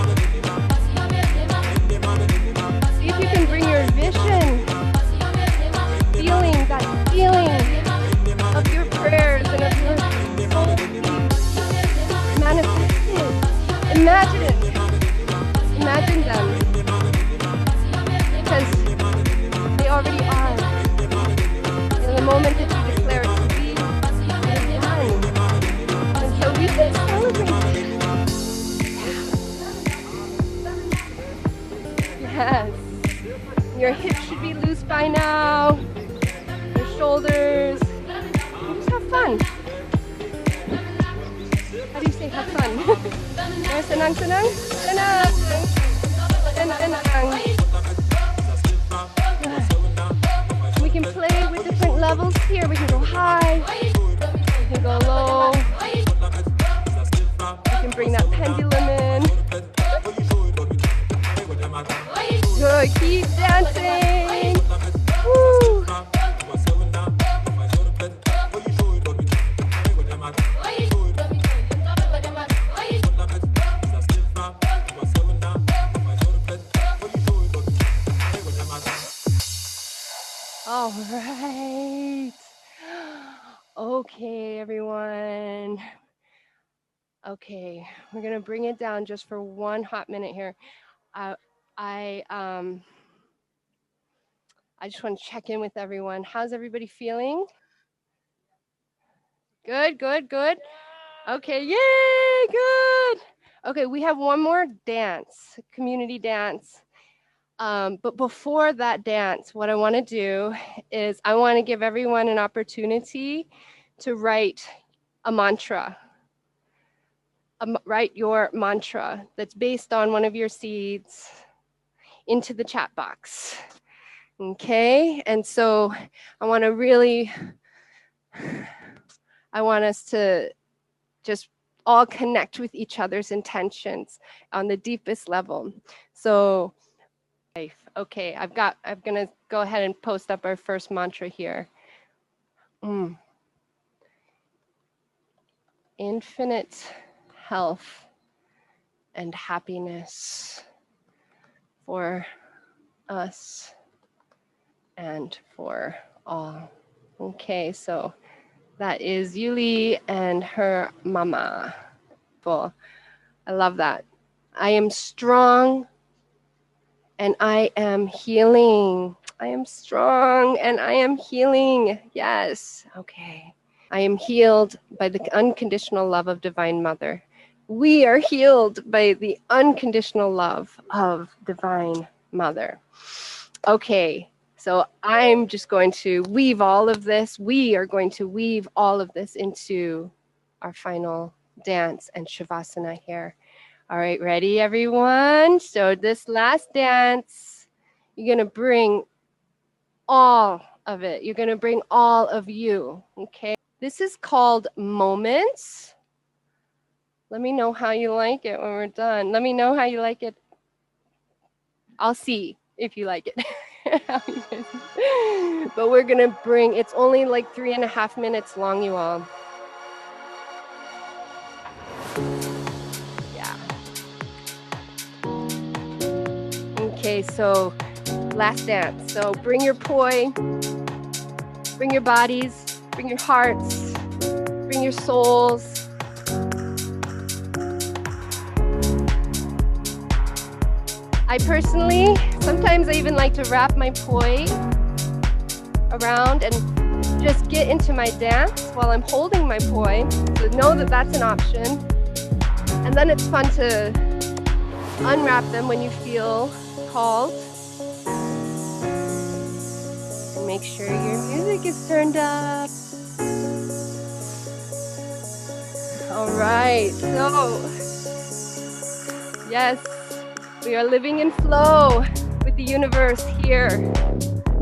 Speaker 1: See if you can bring your vision, feeling, that feeling of your prayers and of your soul manifested. Imagine it. Imagine them. Because they already are. In the moment that you declare it to be, it is done. And so we can celebrate it. Yes. Your hips should be loose by now. Your shoulders. And just have fun. How do you say have fun? Senang, senang, senang, senang. We can play with different levels here. We can go high. We can go low. We can bring that pendulum in. Good. Keep dancing. Woo. All right. Okay, everyone. Okay, we're gonna bring it down just for one hot minute here. I just want to check in with everyone. How's everybody feeling? Good, good, good. Okay, yay, good. Okay, we have one more dance, community dance. But before that dance, what I want to do is I want to give everyone an opportunity to write a mantra. Write your mantra that's based on one of your seeds into the chat box. Okay, and so I want us to just all connect with each other's intentions on the deepest level. So, okay, I'm gonna go ahead and post up our first mantra here. infinite health and happiness for us and for all. Okay, so that is Yuli and her mama. Cool. I love that. I am strong and I am healing. I am strong and I am healing. Yes. Okay. I am healed by the unconditional love of Divine Mother. We are healed by the unconditional love of Divine Mother. Okay. So I'm just going to weave all of this. We are going to weave all of this into our final dance and Shavasana here. All right, ready, everyone? So this last dance, you're going to bring all of it. You're going to bring all of you, okay? This is called Moments. Let me know how you like it when we're done. Let me know how you like it. I'll see if you like it. But we're going to bring, it's only like 3.5 minutes long, you all. Yeah. Okay, so last dance. So bring your poi, bring your bodies, bring your hearts, bring your souls. I personally, sometimes I even like to wrap my poi around and just get into my dance while I'm holding my poi. So know that that's an option. And then it's fun to unwrap them when you feel called. And make sure your music is turned up. All right, so yes, we are living in flow with the universe here.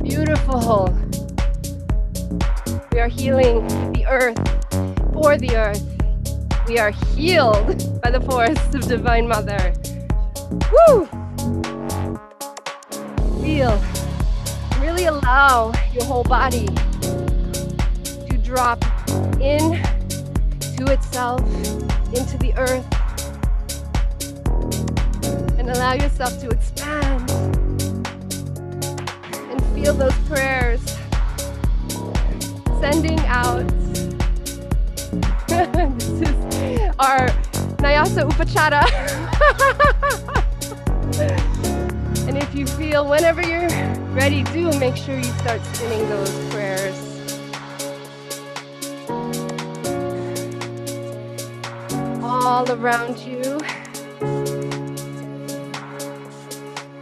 Speaker 1: Beautiful. We are healing the earth for the earth. We are healed by the force of Divine Mother. Woo! Feel. Really allow your whole body to drop in to itself, into the earth, and allow yourself to expand and feel those prayers sending out. This is our Nyasa Upachara. And if you feel, whenever you're ready, do make sure you start spinning those prayers. All around you.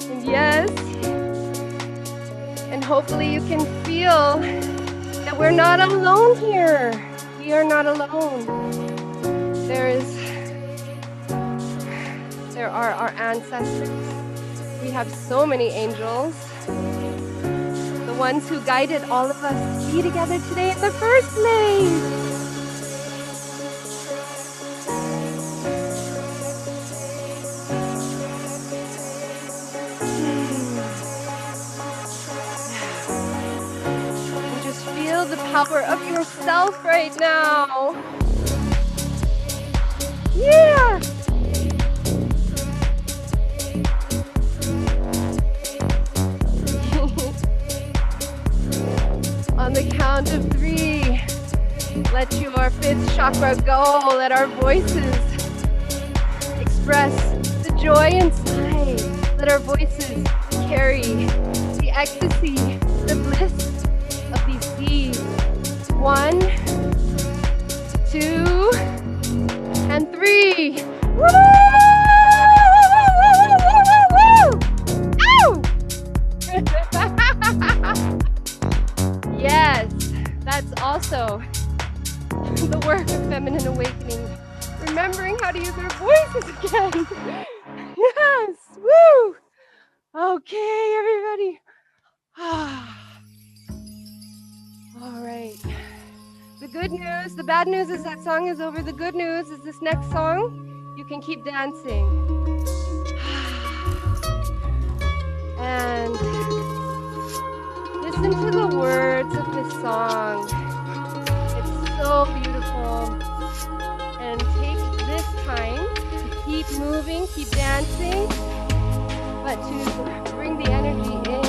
Speaker 1: And yes, and hopefully you can feel that we're not alone here. We are not alone. There are our ancestors. We have so many angels. The ones who guided all of us to be together today in the first place. The power of yourself right now. Yeah. On the count of 3, let your 5th chakra go. Let our voices express the joy inside. Let our voices carry the ecstasy, the bliss of these seeds. 1, 2, and 3. Woo! Ow! Yes, that's also the work of feminine awakening. Remembering how to use our voices again. Yes, woo! Okay, everybody. All right. The good news, the bad news is that song is over. The good news is this next song, you can keep dancing. And listen to the words of this song. It's so beautiful. time to keep moving, keep dancing, but to bring the energy in.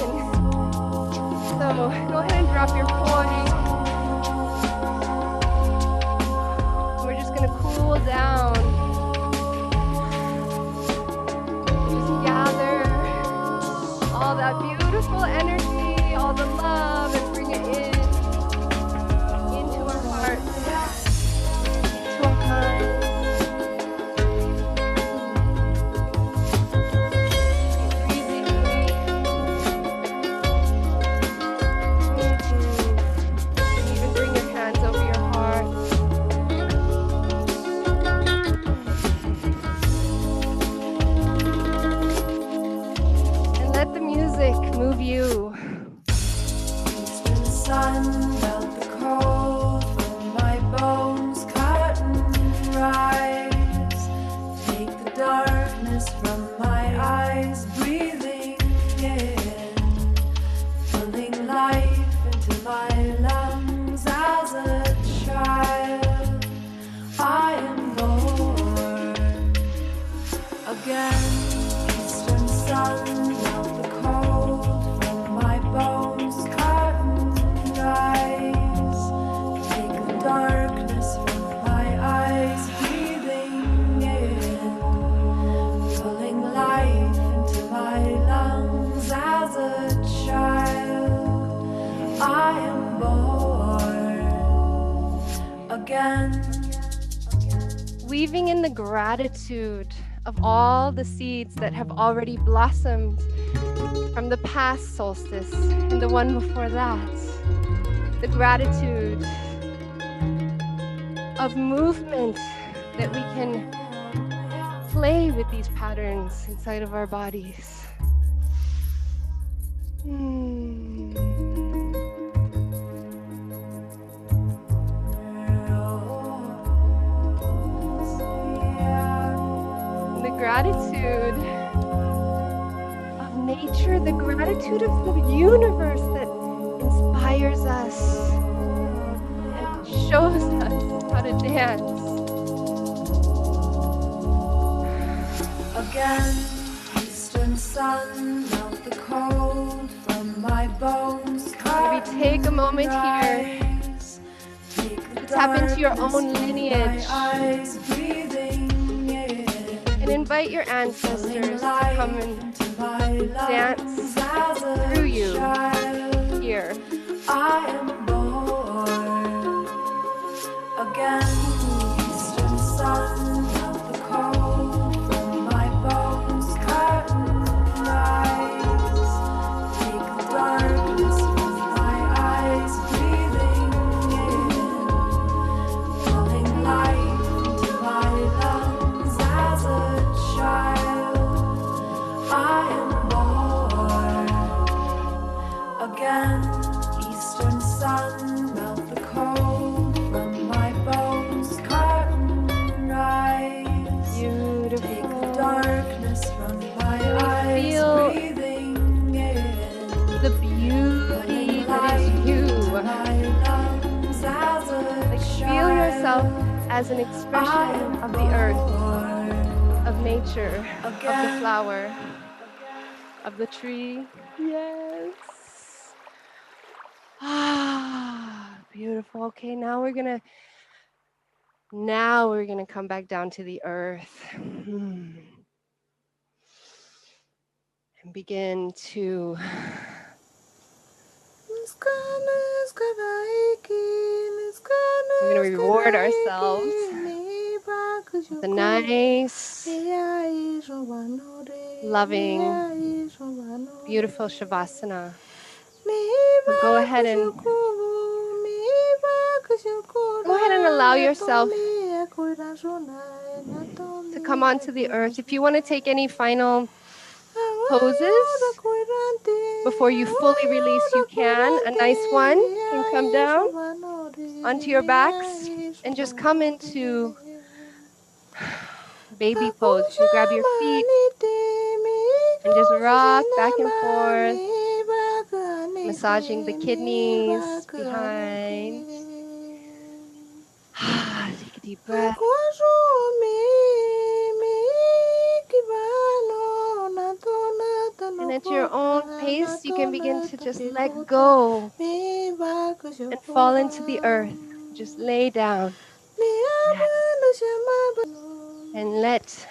Speaker 1: So go ahead and drop your point. We're just going to cool down. Just gather all that beautiful energy, all the love, and bring it in into our hearts, to our minds. Even bring your hands over your heart. And let the music move you.
Speaker 3: Eastern sun melt the cold from my bones, cut and rise. Take the darkness from my eyes, breathing in, pulling life into my lungs as a child. I am born again. Eastern sun melt the cold from my bones, cut and rise. Take the darkness from my eyes, breathing in, pulling life into my lungs as a child. I am born again.
Speaker 1: Weaving in the gratitude of all the seeds that have already blossomed from the past solstice and the one before that. The gratitude of movement, that we can play with these patterns inside of our bodies. The gratitude of nature, the gratitude of the universe that inspires us and shows us how to dance.
Speaker 3: Again, eastern sun melt the cold from my bones.
Speaker 1: Maybe take a moment here to tap into your own lineage and invite your ancestors to come and dance through you here.
Speaker 3: I am born again. Eastern sun melt the cold from my bones, cut and rise. Take the darkness from my eyes, breathing in, pulling life into my lungs as a child. I am born again. Eastern sun melt the cold from my bones, cut and rise.
Speaker 1: Beautiful.
Speaker 3: Take the darkness from my eyes,
Speaker 1: Feel
Speaker 3: breathing in,
Speaker 1: the beauty that is you.
Speaker 3: my lungs as a
Speaker 1: Like feel yourself as an expression of the earth, of nature, of the flower, of the tree. Yes. Ah, beautiful. Okay, now we're gonna come back down to the earth. And begin to we're gonna reward ourselves with a nice, loving, beautiful Savasana. So go ahead and allow yourself to come onto the earth. If you want to take any final poses before you fully release, you can. A nice one can come down onto your backs and just come into baby pose. You can grab your feet and just rock back and forth, massaging the kidneys behind. Take a deep breath. And at your own pace, you can begin to just let go and fall into the earth. Just lay down. Yes. And let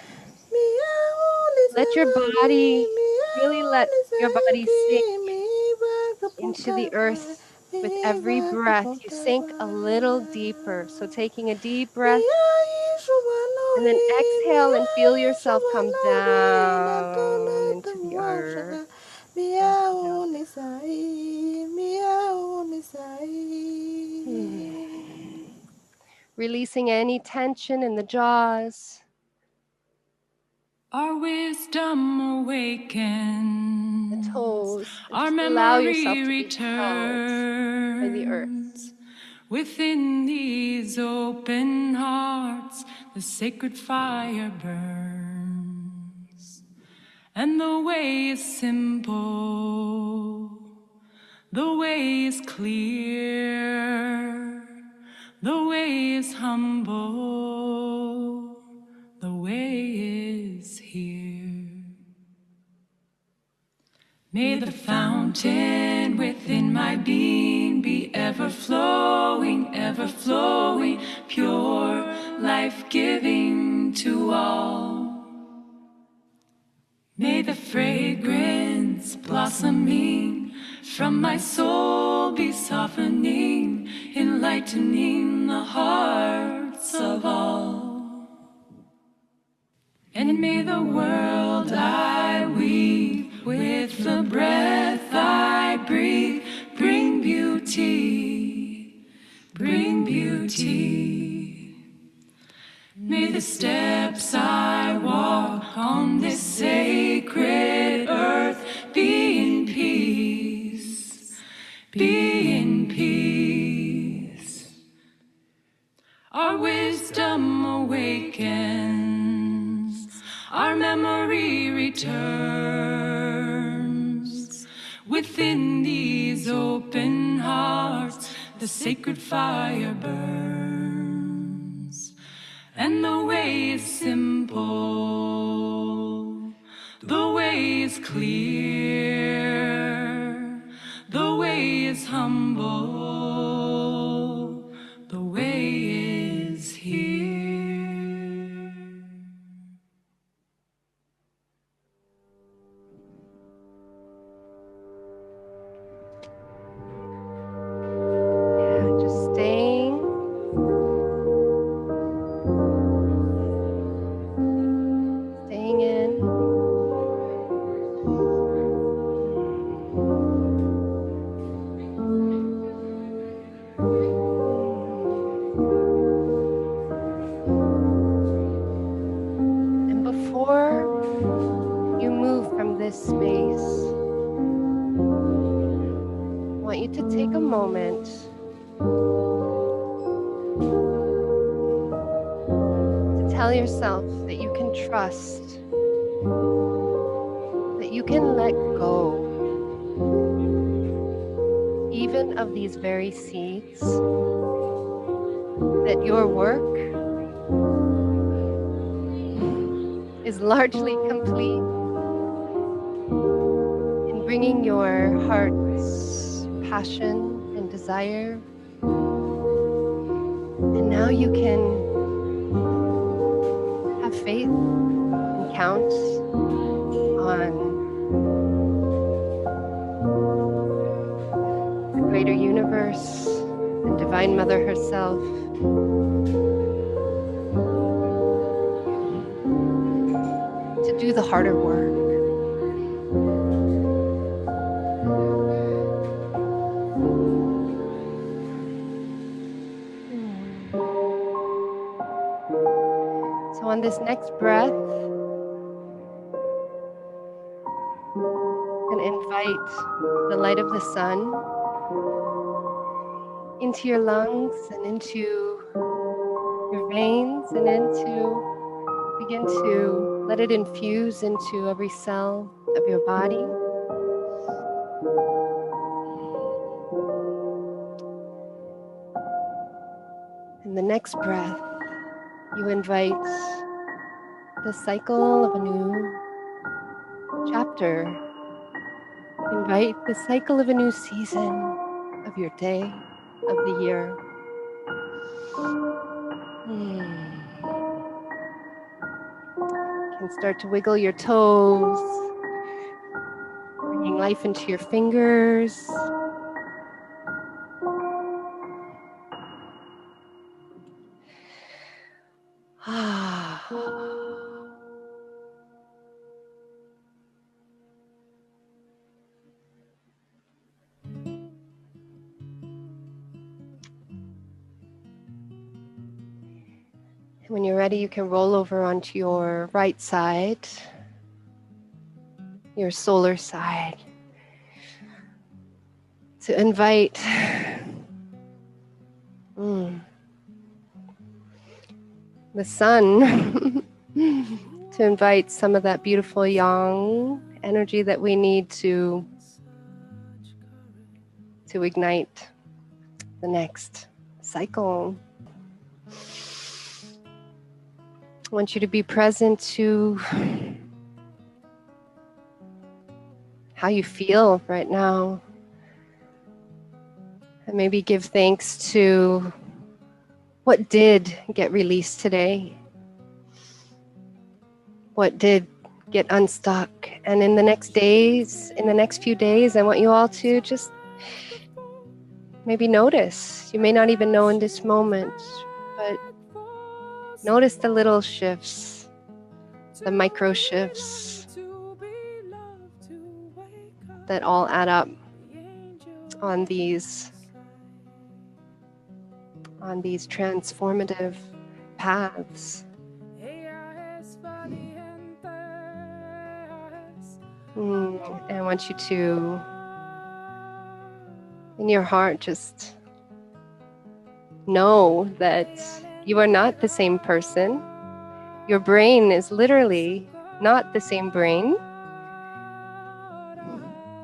Speaker 1: your body, really let your body sink into the earth with every breath. You sink a little deeper. So taking a deep breath and then exhale and feel yourself come down into the earth. Down. Releasing any tension in the jaws.
Speaker 3: Our wisdom awakens.
Speaker 1: The toes, and
Speaker 3: Our
Speaker 1: just allow yourself
Speaker 3: memory
Speaker 1: to be held by the earth.
Speaker 3: returns. Within these open hearts, the sacred fire burns. And the way is simple. The way is clear. The way is humble. The way is here. May the fountain within my being be ever flowing, pure, life-giving to all. May the fragrance blossoming from my soul be softening, enlightening the hearts of all. And may the world I weave with the breath I breathe bring beauty, bring beauty. May the steps I walk on this sacred earth be in peace, be in peace. Our wisdom awakens, our memory returns. Within these open hearts, the sacred fire burns. And the way is simple, the way is clear, the way is humble, the way is here.
Speaker 1: Yeah, just staying. Staying in. And before you move from this space, I want you to take a moment to tell yourself that you can trust, that you can let go even of these very seeds, that your work is largely complete in bringing your heart's passion and desire. And now you can have faith and count on the greater universe, the Divine Mother herself, to do the harder work. So on this next breath, and invite the light of the sun into your lungs and into your veins, and begin to let it infuse into every cell of your body. In the next breath, you invite the cycle of a new chapter Invite the cycle of a new season of your day, of the year. You can start to wiggle your toes, bringing life into your fingers. When you're ready, you can roll over onto your right side, your solar side, to invite the sun, to invite some of that beautiful yang energy that we need to ignite the next cycle. I want you to be present to how you feel right now. And maybe give thanks to what did get released today. What did get unstuck. And in the next few days, I want you all to just maybe notice. You may not even know in this moment, but notice the little shifts, the micro shifts that all add up on these transformative paths. And I want you to, in your heart, just know that you are not the same person. Your brain is literally not the same brain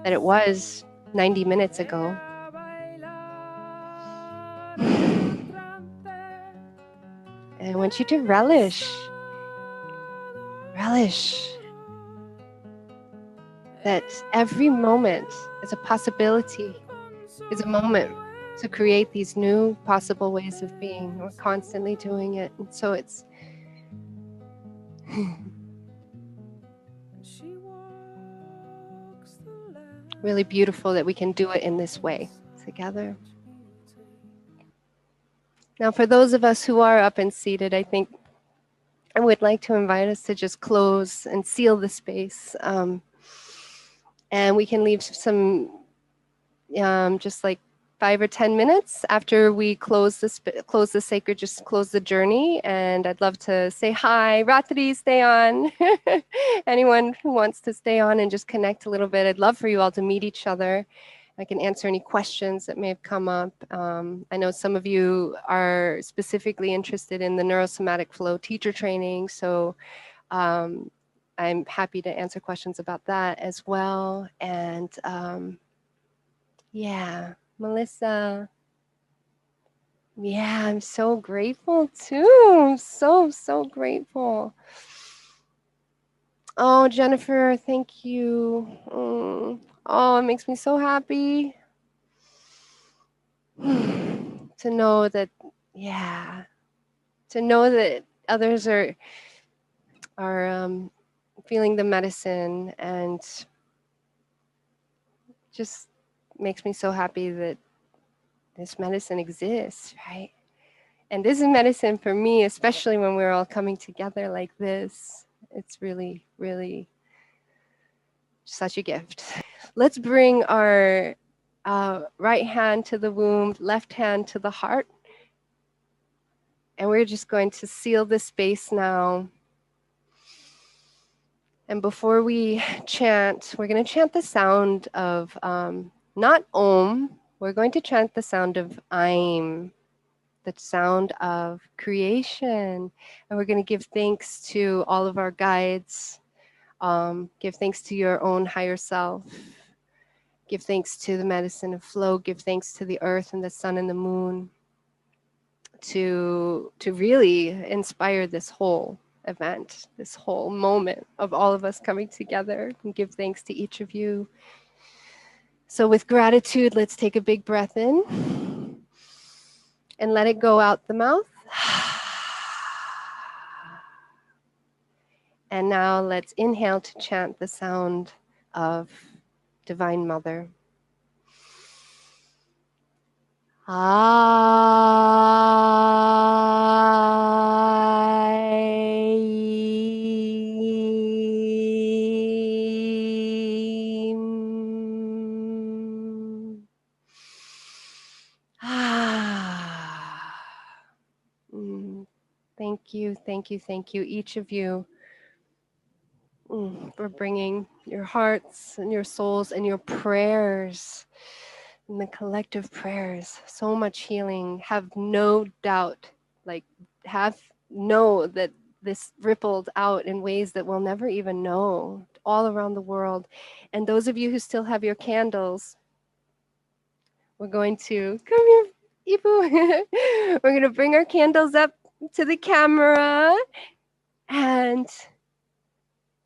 Speaker 1: that it was 90 minutes ago. And I want you to relish that every moment is a possibility, is a moment to create these new possible ways of being. We're constantly doing it. And so it's really beautiful that we can do it in this way together. Now, for those of us who are up and seated, I think I would like to invite us to just close and seal the space. And we can leave some, just like 5 or 10 minutes after we close the sacred, just close the journey. And I'd love to say hi. Ratri, stay on. Anyone who wants to stay on and just connect a little bit, I'd love for you all to meet each other. I can answer any questions that may have come up. I know some of you are specifically interested in the neurosomatic flow teacher training, so I'm happy to answer questions about that as well. And yeah, Melissa. Yeah, I'm so grateful too. I'm so grateful. Oh, Jennifer, thank you. Oh, it makes me so happy to know that, to know that others are feeling the medicine, and just makes me so happy that this medicine exists, right? And this is medicine for me, especially when we're all coming together like this. It's really, really such a gift. Let's bring our right hand to the womb, left hand to the heart. And we're just going to seal the space now. And before we chant, we're going to chant the sound of, not Om, we're going to chant the sound of Aim, the sound of creation. And we're going to give thanks to all of our guides. Give thanks to your own higher self. Give thanks to the medicine of flow. Give thanks to the earth and the sun and the moon to really inspire this whole event, this whole moment of all of us coming together. And give thanks to each of you. So with gratitude, let's take a big breath in and let it go out the mouth. And now let's inhale to chant the sound of Divine Mother. Thank you, thank you, thank you, each of you, for bringing your hearts and your souls and your prayers and the collective prayers. So much healing. Have no doubt, like, know that this rippled out in ways that we'll never even know all around the world. And those of you who still have your candles, we're going to, come here, Ibu. We're going to bring our candles up to the camera. And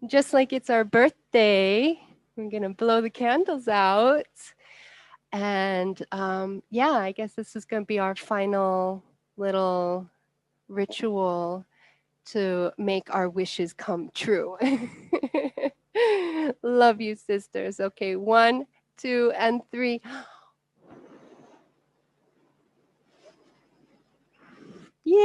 Speaker 1: just like it's our birthday, we're going to blow the candles out. And yeah, I guess this is going to be our final little ritual to make our wishes come true. Love you, sisters. Okay, 1, 2, and 3. Yay!